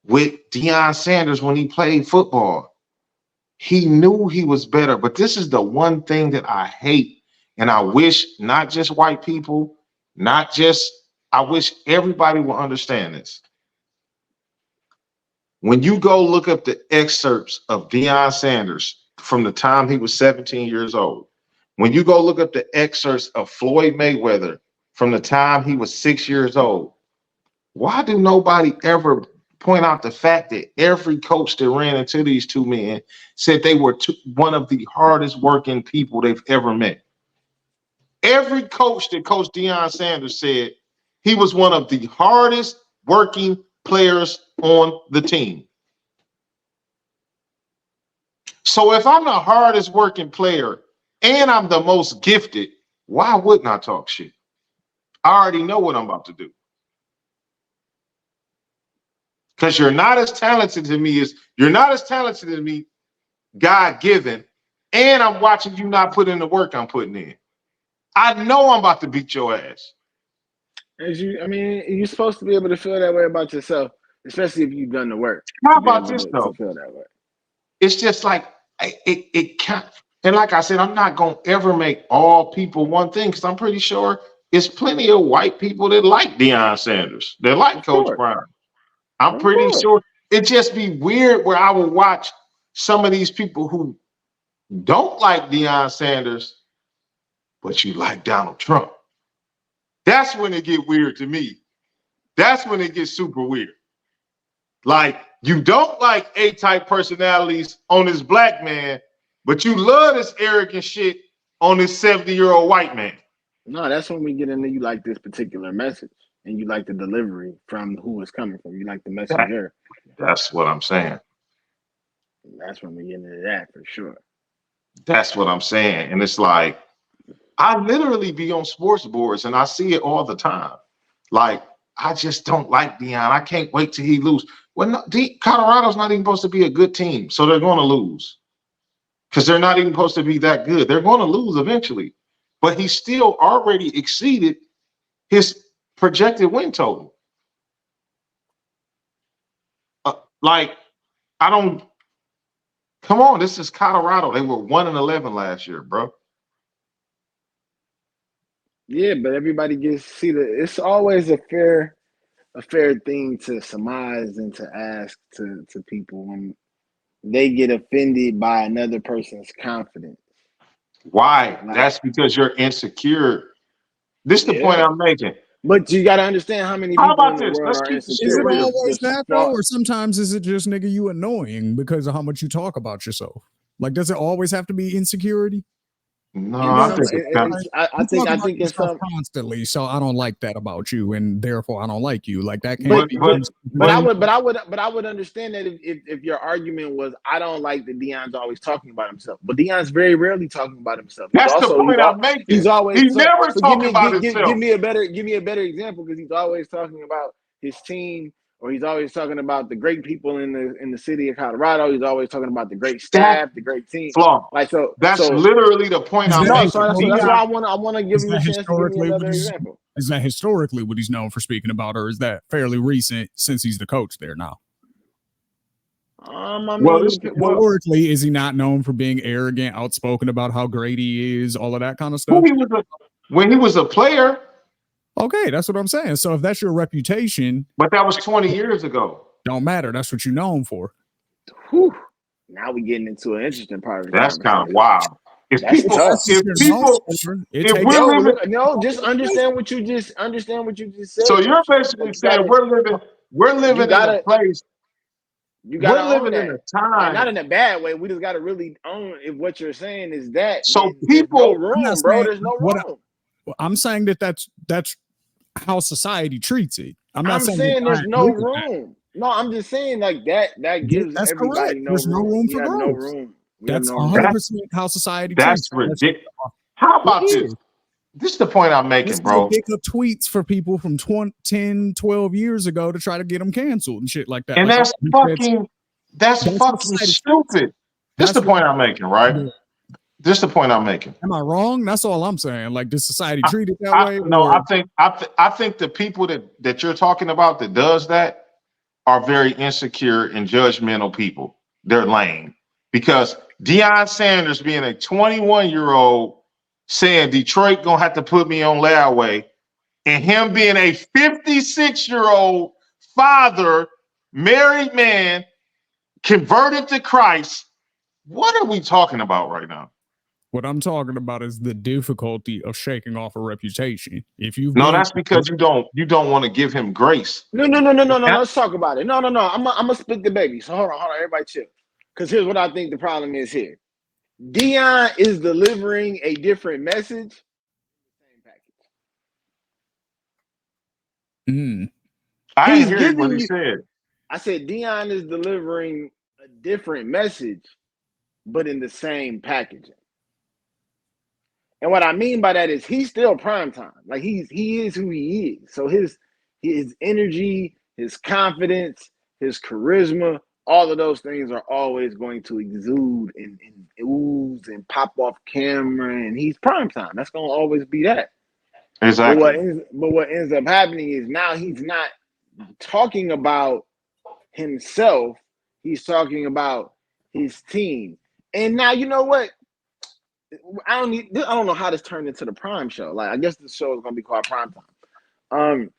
Speaker 3: with Deion Sanders when he played football. He knew he was better, but this is the one thing that I hate, and I wish not just white people, I wish everybody will understand this. When you go look up the excerpts of Deion Sanders from the time he was 17 years old, when you go look up the excerpts of Floyd Mayweather from the time he was 6 years old, why do nobody ever point out the fact that every coach that ran into these two men said they were one of the hardest working people they've ever met? Every coach that coached Deion Sanders said he was one of the hardest working players on the team. So if I'm the hardest working player and I'm the most gifted, why wouldn't I talk shit? I already know what I'm about to do. Because you're not as talented as me, God-given, and I'm watching you not put in the work I'm putting in. I know I'm about to beat your ass.
Speaker 2: You're supposed to be able to feel that way about yourself, especially if you've done the work.
Speaker 3: How about this, though?
Speaker 2: To feel that way.
Speaker 3: It's just like, it can't. And like I said, I'm not going to ever make all people one thing, because I'm pretty sure there's plenty of white people that like Deion Sanders. They like Coach Brown. I'm pretty sure it'd just be weird where I would watch some of these people who don't like Deion Sanders, but you like Donald Trump. That's when it get weird to me. That's when it gets super weird. Like, you don't like A-type personalities on this black man, but you love this arrogant shit on this 70-year-old white man.
Speaker 2: No, that's when we get into you like this particular message, and you like the delivery from who it's coming from. You like the messenger.
Speaker 3: That's what I'm saying.
Speaker 2: That's when we get into that for sure.
Speaker 3: That's what I'm saying. And it's like, I literally be on sports boards and I see it all the time. Like, I just don't like Deion. I can't wait till he lose. Well, no, Colorado's not even supposed to be a good team, so they're going to lose. Because they're not even supposed to be that good. They're going to lose eventually. But he still already exceeded his projected win total. Come on, this is Colorado. They were 1-11 last year, bro.
Speaker 2: Yeah, but everybody it's always a fair thing to surmise and to ask to people when they get offended by another person's confidence.
Speaker 3: Why? That's because you're insecure. This is the point I'm making.
Speaker 2: But you got to understand how many people in the world are insecure.
Speaker 1: Is it always that, though? Or sometimes is it just, nigga, you annoying because of how much you talk about yourself? Like, does it always have to be insecurity?
Speaker 3: No, I
Speaker 2: think it's
Speaker 1: constantly. So I don't like that about you, and therefore I don't like you. Like that
Speaker 2: can't be. But I would understand that if your argument was I don't like that Deion's always talking about himself, but Deion's very rarely talking about himself.
Speaker 3: That's the point I'm making. He's never talking about himself.
Speaker 2: Give me a better example, because he's always talking about his team, or he's always talking about the great people in the city of Colorado. He's always talking about the great staff, the great team. That's
Speaker 3: literally the point I'm making.
Speaker 2: So that's why I want to give him a chance to give me another example.
Speaker 1: Is that historically what he's known for speaking about, or is that fairly recent since he's the coach there now?
Speaker 2: I
Speaker 3: Well,
Speaker 2: mean,
Speaker 1: Historically, is he not known for being arrogant, outspoken about how great he is, all of that kind of stuff?
Speaker 3: When he was a player.
Speaker 1: Okay, that's what I'm saying. So if that's your reputation,
Speaker 3: but that was 20 years ago.
Speaker 1: Don't matter. That's what you're known for.
Speaker 2: Whew. Now we're getting into an interesting part of the
Speaker 3: That's
Speaker 2: conversation.
Speaker 3: kind of wild. If
Speaker 2: just understand what you just said.
Speaker 3: So you're basically saying we're living in a place.
Speaker 2: You gotta
Speaker 3: we're living in a time,
Speaker 2: not in a bad way. We just gotta really own if what you're saying is that.
Speaker 3: So
Speaker 2: there's no room, bro. There's no room.
Speaker 1: I'm saying that's how society treats it.
Speaker 2: I'm saying there's no room. No, I'm just saying like that gives everybody no room.
Speaker 1: There's no room for growth.
Speaker 2: No room.
Speaker 1: That's 100% how society treats it.
Speaker 3: That's ridiculous. How about this? This is the point I'm making, bro.
Speaker 1: Pick up tweets for people from 10, 12 years ago to try to get them canceled and shit like that.
Speaker 3: And
Speaker 1: like,
Speaker 3: that's fucking stupid. This is the point I'm making, right? This is the point I'm making.
Speaker 1: Am I wrong? That's all I'm saying. Like, does society treat it that way?
Speaker 3: No, I think the people that you're talking about that does that are very insecure and judgmental people. They're lame. Because Deion Sanders being a 21-year-old saying Detroit gonna have to put me on layaway, and him being a 56-year-old father, married man, converted to Christ. What are we talking about right now?
Speaker 1: What I'm talking about is the difficulty of shaking off a reputation. If you
Speaker 3: that's because you don't want to give him grace.
Speaker 2: No. Let's talk about it. No. I'm gonna split the baby. So hold on, everybody chill. Because here's what I think the problem is here. Deion is delivering a different message.
Speaker 3: I didn't hear what he said.
Speaker 2: I said Deion is delivering a different message, but in the same packaging. And what I mean by that is he's still primetime. Like he is who he is. So his energy, his confidence, his charisma, all of those things are always going to exude and ooze and pop off camera. And he's primetime. That's going to always be that.
Speaker 3: Exactly.
Speaker 2: But what ends up happening is now he's not talking about himself. He's talking about his team. And now, you know what? I don't know how this turned into the Prime show. Like, I guess this show is going to be called Prime Time.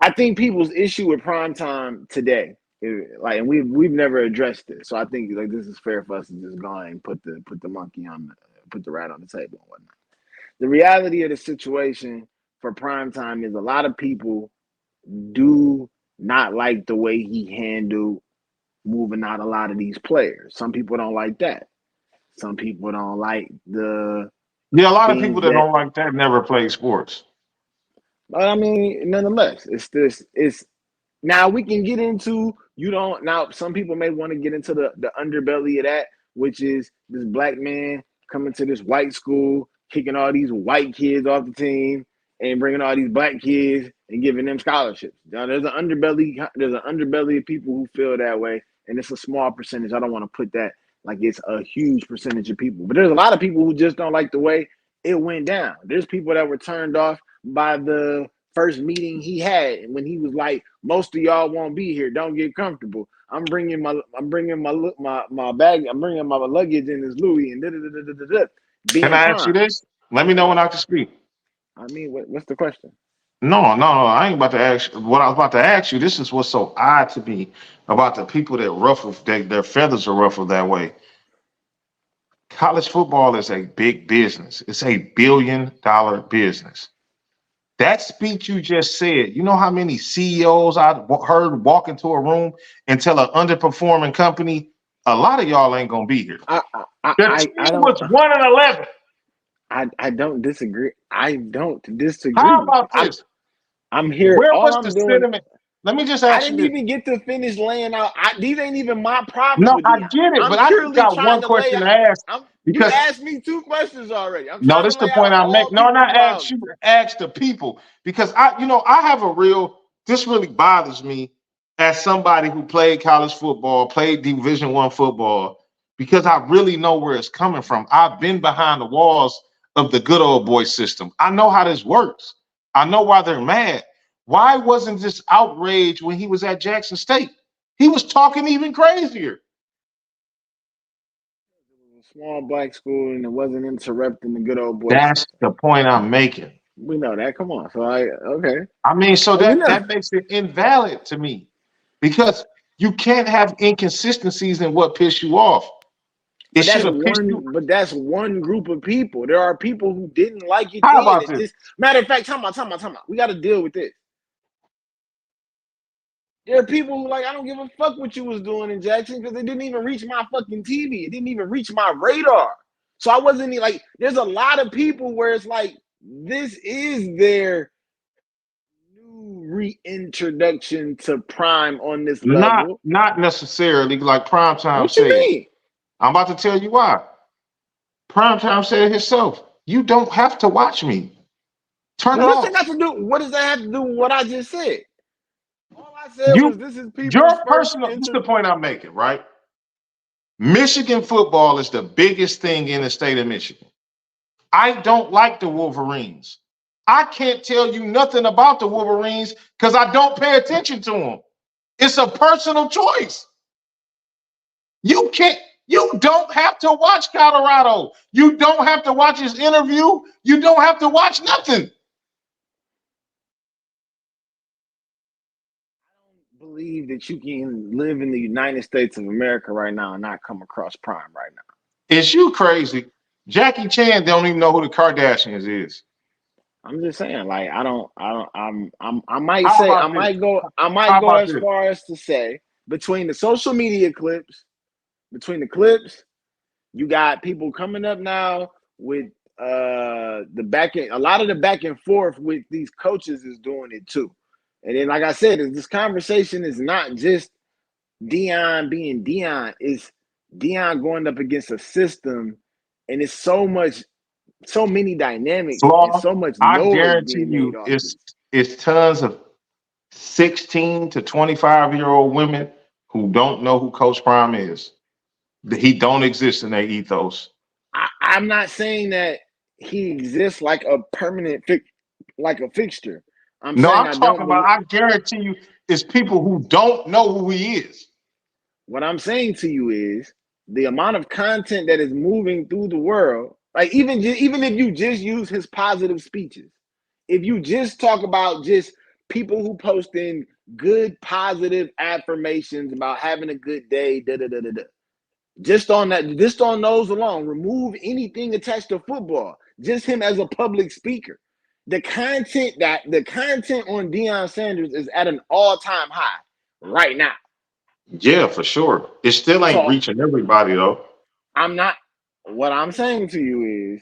Speaker 2: I think people's issue with Prime Time today, and we've never addressed this, so I think like this is fair for us to just go and put the rat on the table and whatnot. The reality of the situation for Prime Time is a lot of people do not like the way he handled moving out a lot of these players. Some people don't like that. Some people don't like a
Speaker 3: lot of people that don't like that never play sports.
Speaker 2: But I mean, nonetheless, it's now we can get into some people may want to get into the underbelly of that, which is this black man coming to this white school, kicking all these white kids off the team and bringing all these black kids and giving them scholarships. Now, there's an underbelly of people who feel that way, and it's a small percentage. I don't want to put that like it's a huge percentage of people, but there's a lot of people who just don't like the way it went down. There's people that were turned off by the first meeting he had when he was like, most of y'all won't be here. Don't get comfortable. I'm bringing my bag. I'm bringing my luggage in this Louis and
Speaker 3: Can I ask you this? Let me know when I can speak.
Speaker 2: I mean, what's the question?
Speaker 3: No. I ain't about to ask. What I was about to ask you, this is what's so odd to me about the people that ruffle, their feathers are ruffled that way. College football is a big business. It's a $1 billion business. That speech you just said, you know how many CEOs I heard walk into a room and tell an underperforming company, a lot of y'all ain't going to be here.
Speaker 2: I
Speaker 3: was 1-11.
Speaker 2: I don't disagree. I don't disagree.
Speaker 3: How about this?
Speaker 2: I'm here.
Speaker 3: Where was the sentiment? Let me just ask you.
Speaker 2: I didn't even get to finish laying out. These ain't even my problems.
Speaker 3: No, I get it, but I just got one question to ask.
Speaker 2: You asked me 2 questions already.
Speaker 3: No, this is the point I'm making. No, not ask you, ask the people. Because I have a this really bothers me as somebody who played college football, played Division I football, because I really know where it's coming from. I've been behind the walls of the good old boy system. I know how this works. I know why they're mad. Why wasn't this outrage when he was at Jackson State? He was talking even crazier.
Speaker 2: It was a small black school and it wasn't interrupting the good old boy
Speaker 3: That's
Speaker 2: system.
Speaker 3: the point I'm making.
Speaker 2: We know that. Come on. So okay.
Speaker 3: I mean, so
Speaker 2: We know.
Speaker 3: that makes it invalid to me because you can't have inconsistencies in what piss you off. It should have pissed you.
Speaker 2: But that's one group of people. There are people who didn't like it
Speaker 3: How
Speaker 2: then.
Speaker 3: about this?
Speaker 2: Matter of fact, time out. We got to deal with this. There are people who like, I don't give a fuck what you was doing in Jackson because it didn't even reach my fucking TV. It didn't even reach my radar. So I wasn't like, there's a lot of people where it's like, this is their new reintroduction to Prime on this level.
Speaker 3: Not necessarily like Primetime
Speaker 2: What you
Speaker 3: said.
Speaker 2: mean?
Speaker 3: I'm about to tell you why. Primetime said it himself. You don't have to watch me. Turn it
Speaker 2: What
Speaker 3: off.
Speaker 2: does that have to do with what I just said? All I said was this is people's
Speaker 3: Your
Speaker 2: first
Speaker 3: personal. This is the point I'm making, right? Michigan football is the biggest thing in the state of Michigan. I don't like the Wolverines. I can't tell you nothing about the Wolverines because I don't pay attention to them. It's a personal choice. You don't have to watch Colorado. You don't have to watch his interview. You don't have to watch nothing.
Speaker 2: I don't believe that you can live in the United States of America right now and not come across Prime right now.
Speaker 3: Is you crazy? Jackie Chan don't even know who the Kardashians is.
Speaker 2: I'm just saying, like, I might go as far as to say between the social media clips, you got people coming up now with the back end. A lot of the back and forth with these coaches is doing it too. And then, like I said, this conversation is not just Deion being Deion. It's Deion going up against a system, and it's so many dynamics and so much noise being made off this.
Speaker 3: It's tons of 16 to 25-year-old women who don't know who Coach Prime is. He don't exist in their ethos.
Speaker 2: I'm not saying that he exists like a permanent like a fixture.
Speaker 3: I guarantee you, it's people who don't know who he is.
Speaker 2: What I'm saying to you is the amount of content that is moving through the world. Like even if you just use his positive speeches, if you just talk about just people who post in good positive affirmations about having a good day, just on those alone, remove anything attached to football. Just him as a public speaker. The content on Deion Sanders is at an all-time high right now.
Speaker 3: Yeah, for sure. It still ain't reaching everybody though.
Speaker 2: What I'm saying to you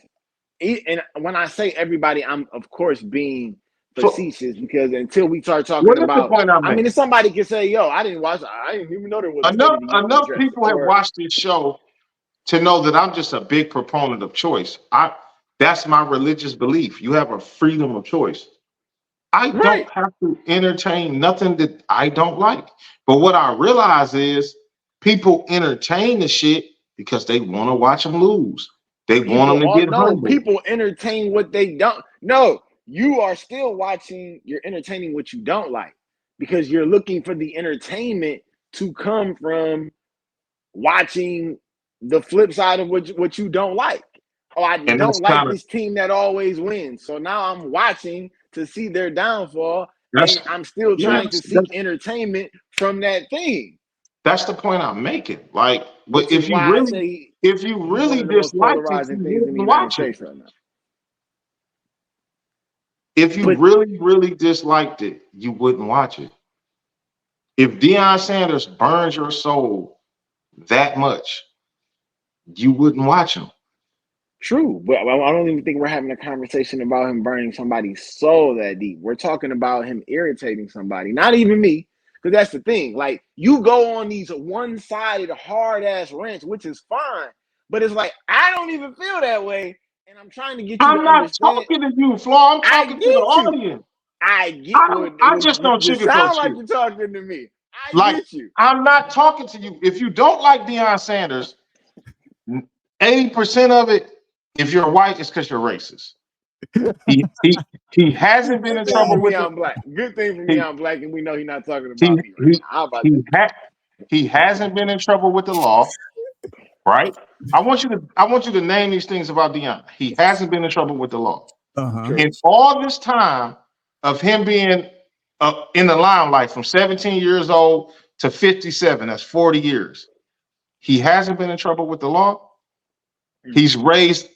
Speaker 2: is, and when I say everybody, I'm of course being facetious because until we start talking about, I mean, if somebody can say, "Yo, I didn't even know there was
Speaker 3: enough people have watched this show to know that I'm just a big proponent of choice. That's my religious belief. You have a freedom of choice. I don't have to entertain nothing that I don't like. But what I realize is people entertain the shit because they want to watch them lose. They want them to get humble.
Speaker 2: People entertain what they don't. No, you are still watching. You're entertaining what you don't like because you're looking for the entertainment to come from watching the flip side of what you don't like. Oh, I don't like this team that always wins. So now I'm watching to see their downfall, and I'm still trying to seek entertainment from that thing.
Speaker 3: That's the point I'm making. Like, but if you really disliked it, you wouldn't watch it. If you really disliked it, you wouldn't watch it. If Deion Sanders burns your soul that much, you wouldn't watch him.
Speaker 2: True, but I don't even think we're having a conversation about him burning somebody's soul that deep. We're talking about him irritating somebody, not even me, because that's the thing. Like, you go on these one-sided, hard-ass rants, which is fine, but it's like, I don't even feel that way, and I'm trying to get you to understand.
Speaker 3: I'm not talking to you, Flo. I'm talking to the audience.
Speaker 2: I
Speaker 3: just don't sugarcoat you.
Speaker 2: Sound like you're talking to me. I get you.
Speaker 3: I'm not talking to you. If you don't like Deion Sanders, 80% of it, if you're white, it's because you're racist. He hasn't been in trouble with
Speaker 2: I'm black. Good thing for me, I'm black, and we know he's not talking about me right now. How about that?
Speaker 3: He hasn't been in trouble with the law, right? I want you to name these things about Deion. He hasn't been in trouble with the law.
Speaker 1: Uh-huh.
Speaker 2: True.
Speaker 3: In all this time of him being in the limelight from 17 years old to 57, that's 40 years. He hasn't been in trouble with the law. He's raised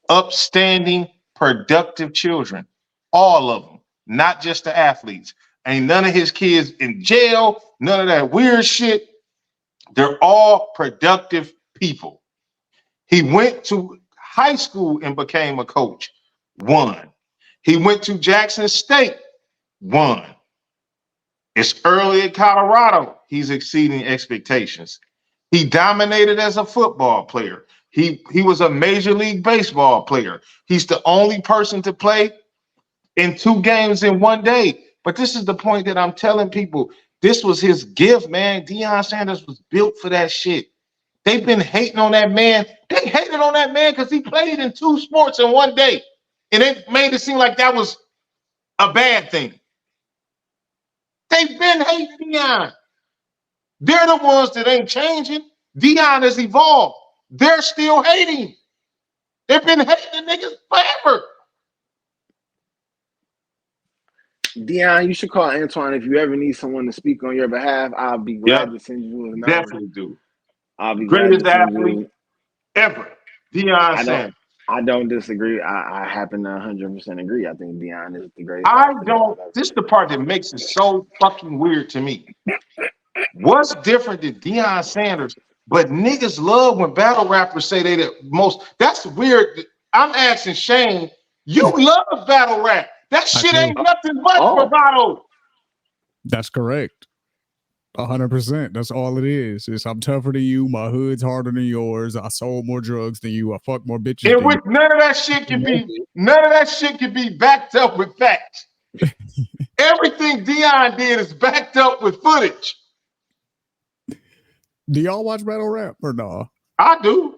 Speaker 3: upstanding, productive children, all of them, not just the athletes. Ain't none of his kids in jail, none of that weird shit. They're all productive people. He went to high school and became a coach. Won. He went to Jackson State. Won. It's early in Colorado. He's exceeding expectations. He dominated as a football player. He was a Major League Baseball player. He's the only person to play in 2 games in 1 day. But this is the point that I'm telling people. This was his gift, man. Deion Sanders was built for that shit. They've been hating on that man. They hated on that man because he played in 2 sports in 1 day. And it made it seem like that was a bad thing. They've been hating Deion. They're the ones that ain't changing. Deion has evolved. They're still hating. They've been hating the niggas forever.
Speaker 2: Deion, you should call Antoine if you ever need someone to speak on your behalf. I'll be glad to send you a number.
Speaker 3: Definitely do.
Speaker 2: I'll be
Speaker 3: Greatest
Speaker 2: glad to send
Speaker 3: athlete
Speaker 2: you.
Speaker 3: ever. Deion Sanders.
Speaker 2: I don't disagree. I happen to 100% agree. I think Deion is the greatest.
Speaker 3: I don't. This is the part that makes it so fucking weird to me. What's different than Deion Sanders? But niggas love when battle rappers say they the most. That's weird. I'm asking Shane. You love battle rap. That shit ain't nothing but bravado.
Speaker 1: That's correct. 100%. That's all it is. It's I'm tougher than you. My hood's harder than yours. I sold more drugs than you. I fucked more bitches.
Speaker 3: And with none of that shit can be backed up with facts. Everything Deion did is backed up with footage.
Speaker 1: Do y'all watch battle rap or no?
Speaker 3: I do.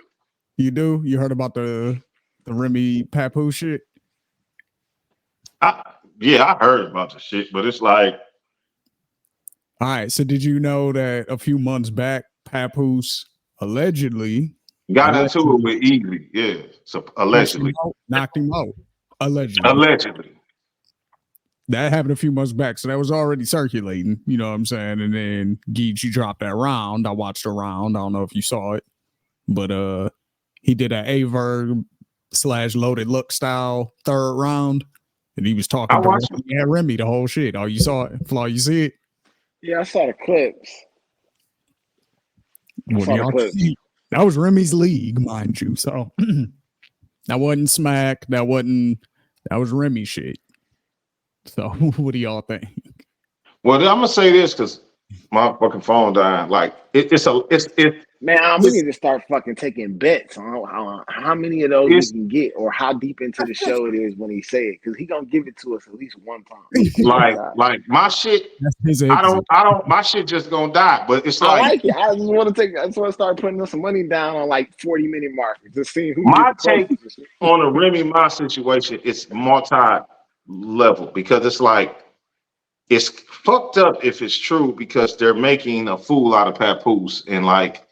Speaker 1: You do? You heard about the Remy Papoose shit?
Speaker 3: Yeah, I heard about the shit, but it's like.
Speaker 1: All right. So did you know that a few months back, Papoose allegedly
Speaker 3: got into it with Eagly? Yeah. So allegedly.
Speaker 1: Knocked him out. Allegedly.
Speaker 3: Allegedly.
Speaker 1: That happened a few months back, so that was already circulating, you know what I'm saying? And then Geechee dropped that round. I watched the round. I don't know if you saw it, but he did an Averb / loaded look style 3rd round, and he was talking to Remy the whole shit. Oh, you saw it? Flaw, you see it?
Speaker 2: Yeah, I saw the clips.
Speaker 1: That was Remy's league, mind you. So that wasn't smack. That was Remy shit. So what do y'all think?
Speaker 3: Well, I'm gonna say this because my fucking phone died. Like
Speaker 2: man, we need to start fucking taking bets on how many of those we can get or how deep into the show it is when he say it, because he gonna give it to us at least one time.
Speaker 3: Like my shit, my shit just gonna die. But it's like
Speaker 2: I like it. I just want to start putting some money down on like 40-minute markers to see who.
Speaker 3: My take on the Remy Ma situation is multi-level because it's like. It's fucked up if it's true because they're making a fool out of Papoose and like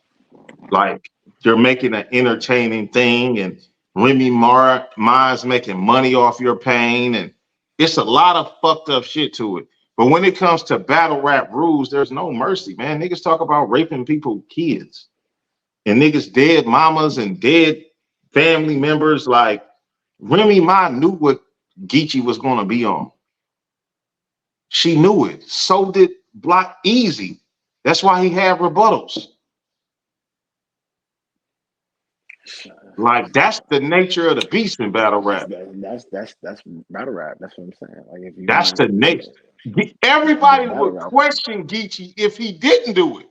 Speaker 3: they're making an entertaining thing and Remy Ma's making money off your pain and it's a lot of fucked up shit to it. But when it comes to battle rap rules, there's no mercy, man. Niggas talk about raping people, kids, and niggas dead mamas and dead family members. Like Remy Ma knew what Geechee was gonna be on. She knew it. So did Block Easy. That's why he had rebuttals. Like that's the nature of the beast in battle rap.
Speaker 2: That's battle rap. That's what I'm saying. Like if you
Speaker 3: that's the nature. Everybody would question Geechee if he didn't do it.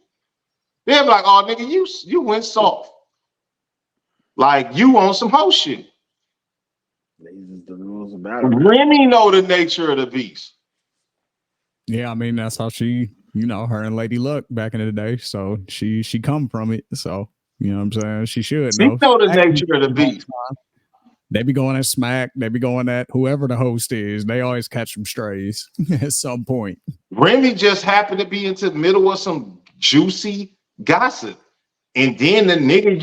Speaker 3: They'd be like, "Oh, nigga, you went soft. Like you on some hoe shit."
Speaker 2: These are the rules of battle.
Speaker 3: Remy know the nature of the beast.
Speaker 1: Yeah, I mean that's how she, her and Lady Luck back in the day. So she come from it. So you know what I'm saying? She should know.
Speaker 3: She know the nature of the beast.
Speaker 1: They be going at Smack. They be going at whoever the host is. They always catch some strays at some point.
Speaker 3: Remy just happened to be into the middle of some juicy gossip. And then the nigga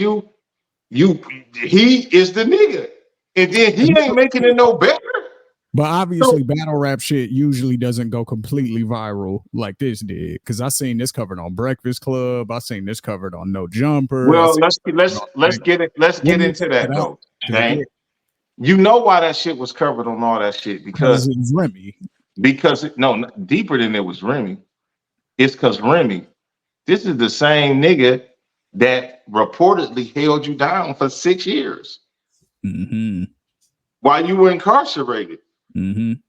Speaker 3: he is the nigga. And then he ain't making it no better.
Speaker 1: But obviously, battle rap shit usually doesn't go completely viral like this did. Because I seen this covered on Breakfast Club. I seen this covered on No Jumper.
Speaker 3: Well, let's get into that though. Okay? You know why that shit was covered on all that shit? Because
Speaker 1: it was Remy.
Speaker 3: No, deeper than it was Remy. It's because Remy, this is the same nigga that reportedly held you down for 6 years while you were incarcerated. And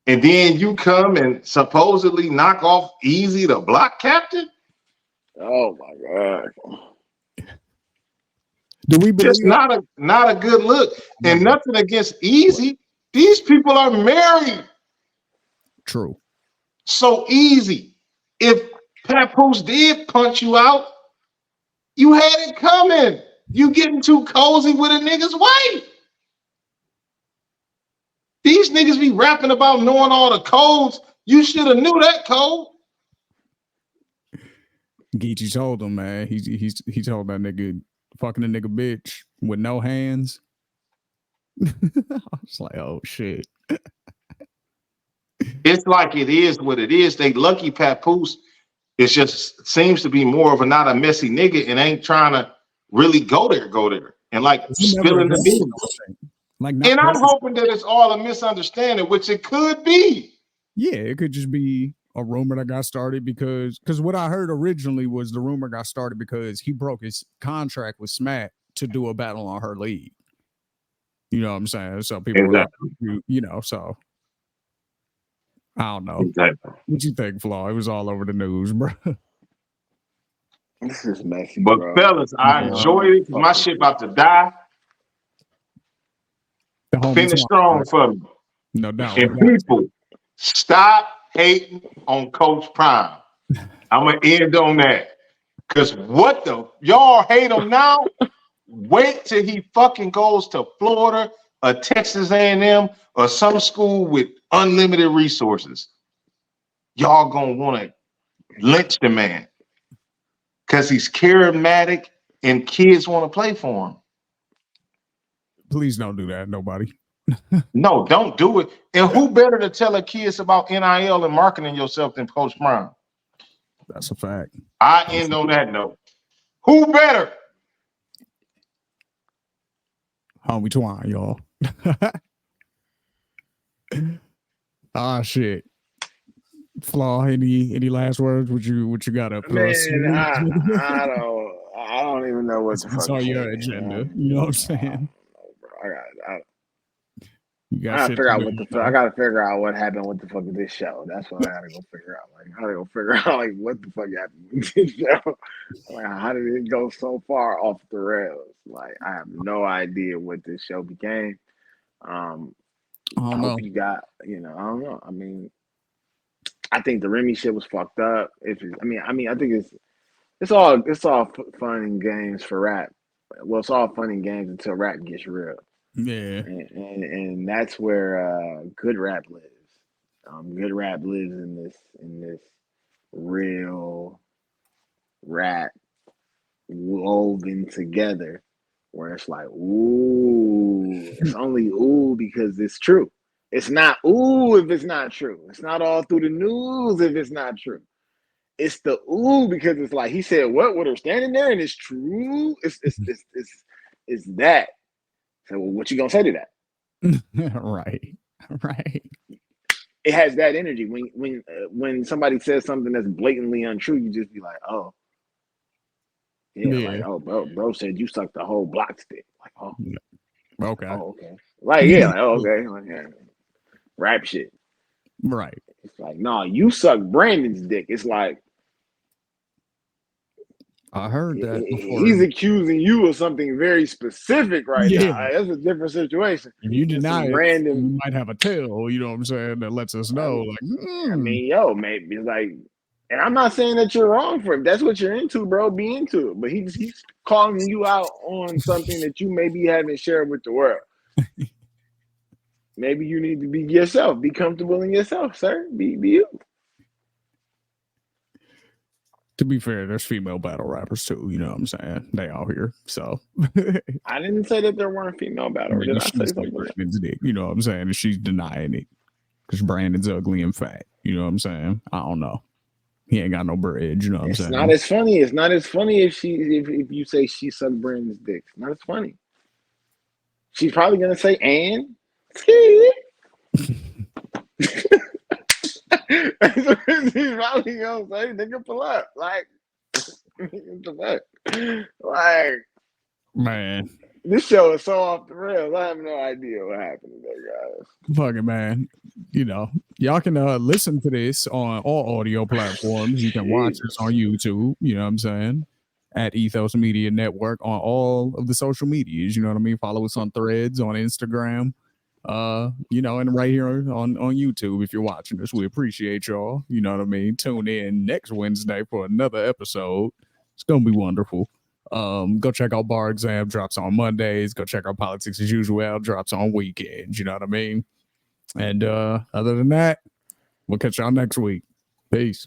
Speaker 3: then you come and supposedly knock off Easy, the block captain.
Speaker 2: Oh my God.
Speaker 1: Do we believe
Speaker 3: just not a good look? And nothing against Easy. These people are married.
Speaker 1: True.
Speaker 3: So Easy. If Papoose did punch you out, you had it coming. You getting too cozy with a nigga's wife. These niggas be rapping about knowing all the codes. You should have knew that code.
Speaker 1: Geechee told him, man. He told that nigga fucking a nigga bitch with no hands. I was like, oh shit.
Speaker 3: It's like it is what it is. They lucky Papoose. It just seems to be more of not a messy nigga and ain't trying to really go there. And like spilling the beans. And I'm hoping that it's all a misunderstanding, which it could be.
Speaker 1: Yeah, it could just be a rumor that got started because what I heard originally was the rumor got started because he broke his contract with Smack to do a battle on her league. You know what I'm saying? So people were like, so I don't know.
Speaker 3: Exactly.
Speaker 1: What you think, Flaw? It was all over the news, bro.
Speaker 2: This is messy,
Speaker 3: but
Speaker 2: bro.
Speaker 3: Fellas, I enjoyed it. My shit about to die. Finish strong for me.
Speaker 1: No doubt.
Speaker 3: And people, stop hating on Coach Prime. I'm going to end on that. Because y'all hate him now? Wait till he fucking goes to Florida or Texas A&M or some school with unlimited resources. Y'all going to want to lynch the man. Because he's charismatic and kids want to play for him.
Speaker 1: Please don't do that, nobody.
Speaker 3: No, don't do it. And who better to tell the kids about NIL and marketing yourself than Coach Prime?
Speaker 1: That's a fact.
Speaker 3: I end on that note. Who better?
Speaker 1: Homie Twine, y'all. Ah, shit. Flaw, any last words? What you got up?
Speaker 2: Man, I don't even know what the fuck.
Speaker 1: It's on your agenda. You know what I'm saying?
Speaker 2: I gotta figure out I gotta figure out what happened with the fuck of this show. That's what I gotta go figure out. Like, I gotta go figure out like what the fuck happened with this show. Like, how did it go so far off the rails? Like, I have no idea what this show became. I hope you got, I don't know. I mean, I think the Remy shit was fucked up. I think it's all fun and games for rap. Well, it's all fun and games until rap gets real.
Speaker 1: Yeah,
Speaker 2: and that's where good rap lives. Good rap lives in this real rap woven together, where it's like, ooh, it's only ooh because it's true. It's not ooh if it's not true. It's not all through the news if it's not true. It's the ooh because it's like he said what with her standing there and it's true. It's that. So what you gonna say to that?
Speaker 1: Right.
Speaker 2: It has that energy. When somebody says something that's blatantly untrue, you just be like, oh, yeah. Like, oh, bro said you sucked the whole block stick. Like, oh,
Speaker 1: okay,
Speaker 2: oh, okay, like, yeah, like, oh, okay, like, yeah. Rap shit,
Speaker 1: right?
Speaker 2: It's like, no, you suck Brandon's dick. It's like,
Speaker 1: I heard that before.
Speaker 2: He's accusing you of something very specific right now. That's a different situation.
Speaker 1: If you deny it, you might have a tail, you know what I'm saying, that lets us know.
Speaker 2: I mean, maybe it's like, and I'm not saying that you're wrong for it. If that's what you're into, bro, be into it. But he's calling you out on something that you maybe haven't shared with the world. Maybe you need to be yourself. Be comfortable in yourself, sir. Be you.
Speaker 1: To be fair, there's female battle rappers too. You know what I'm saying? They out here. So
Speaker 2: I didn't say that there weren't female battle. Did I say
Speaker 1: she's
Speaker 2: something?
Speaker 1: Brandon's dick. You know what I'm saying? And she's denying it because Brandon's ugly and fat. You know what I'm saying? I don't know. He ain't got no bread. You know what I'm saying?
Speaker 2: Not as funny. It's not as funny if you say she sucked Brandon's dick. It's not as funny. She's probably gonna say and ski. That's what she's probably gonna say. Nigga, pull up. Like, like,
Speaker 1: Man,
Speaker 2: this show is so off the rails. I have no idea what happened today, guys.
Speaker 1: fucking man. You know, y'all can listen to this on all audio platforms. You can watch this on YouTube. You know what I'm saying? At Ethos Media Network on all of the social medias. You know what I mean? Follow us on Threads, on Instagram. You know, and right here on YouTube if you're watching this. We appreciate y'all. You know what I mean? Tune in next Wednesday for another episode. It's gonna be wonderful. Go check out Bar Exam, drops on Mondays. Go check out Politics as Usual, drops on weekends. You know what I mean? And other than that, we'll catch y'all next week. Peace.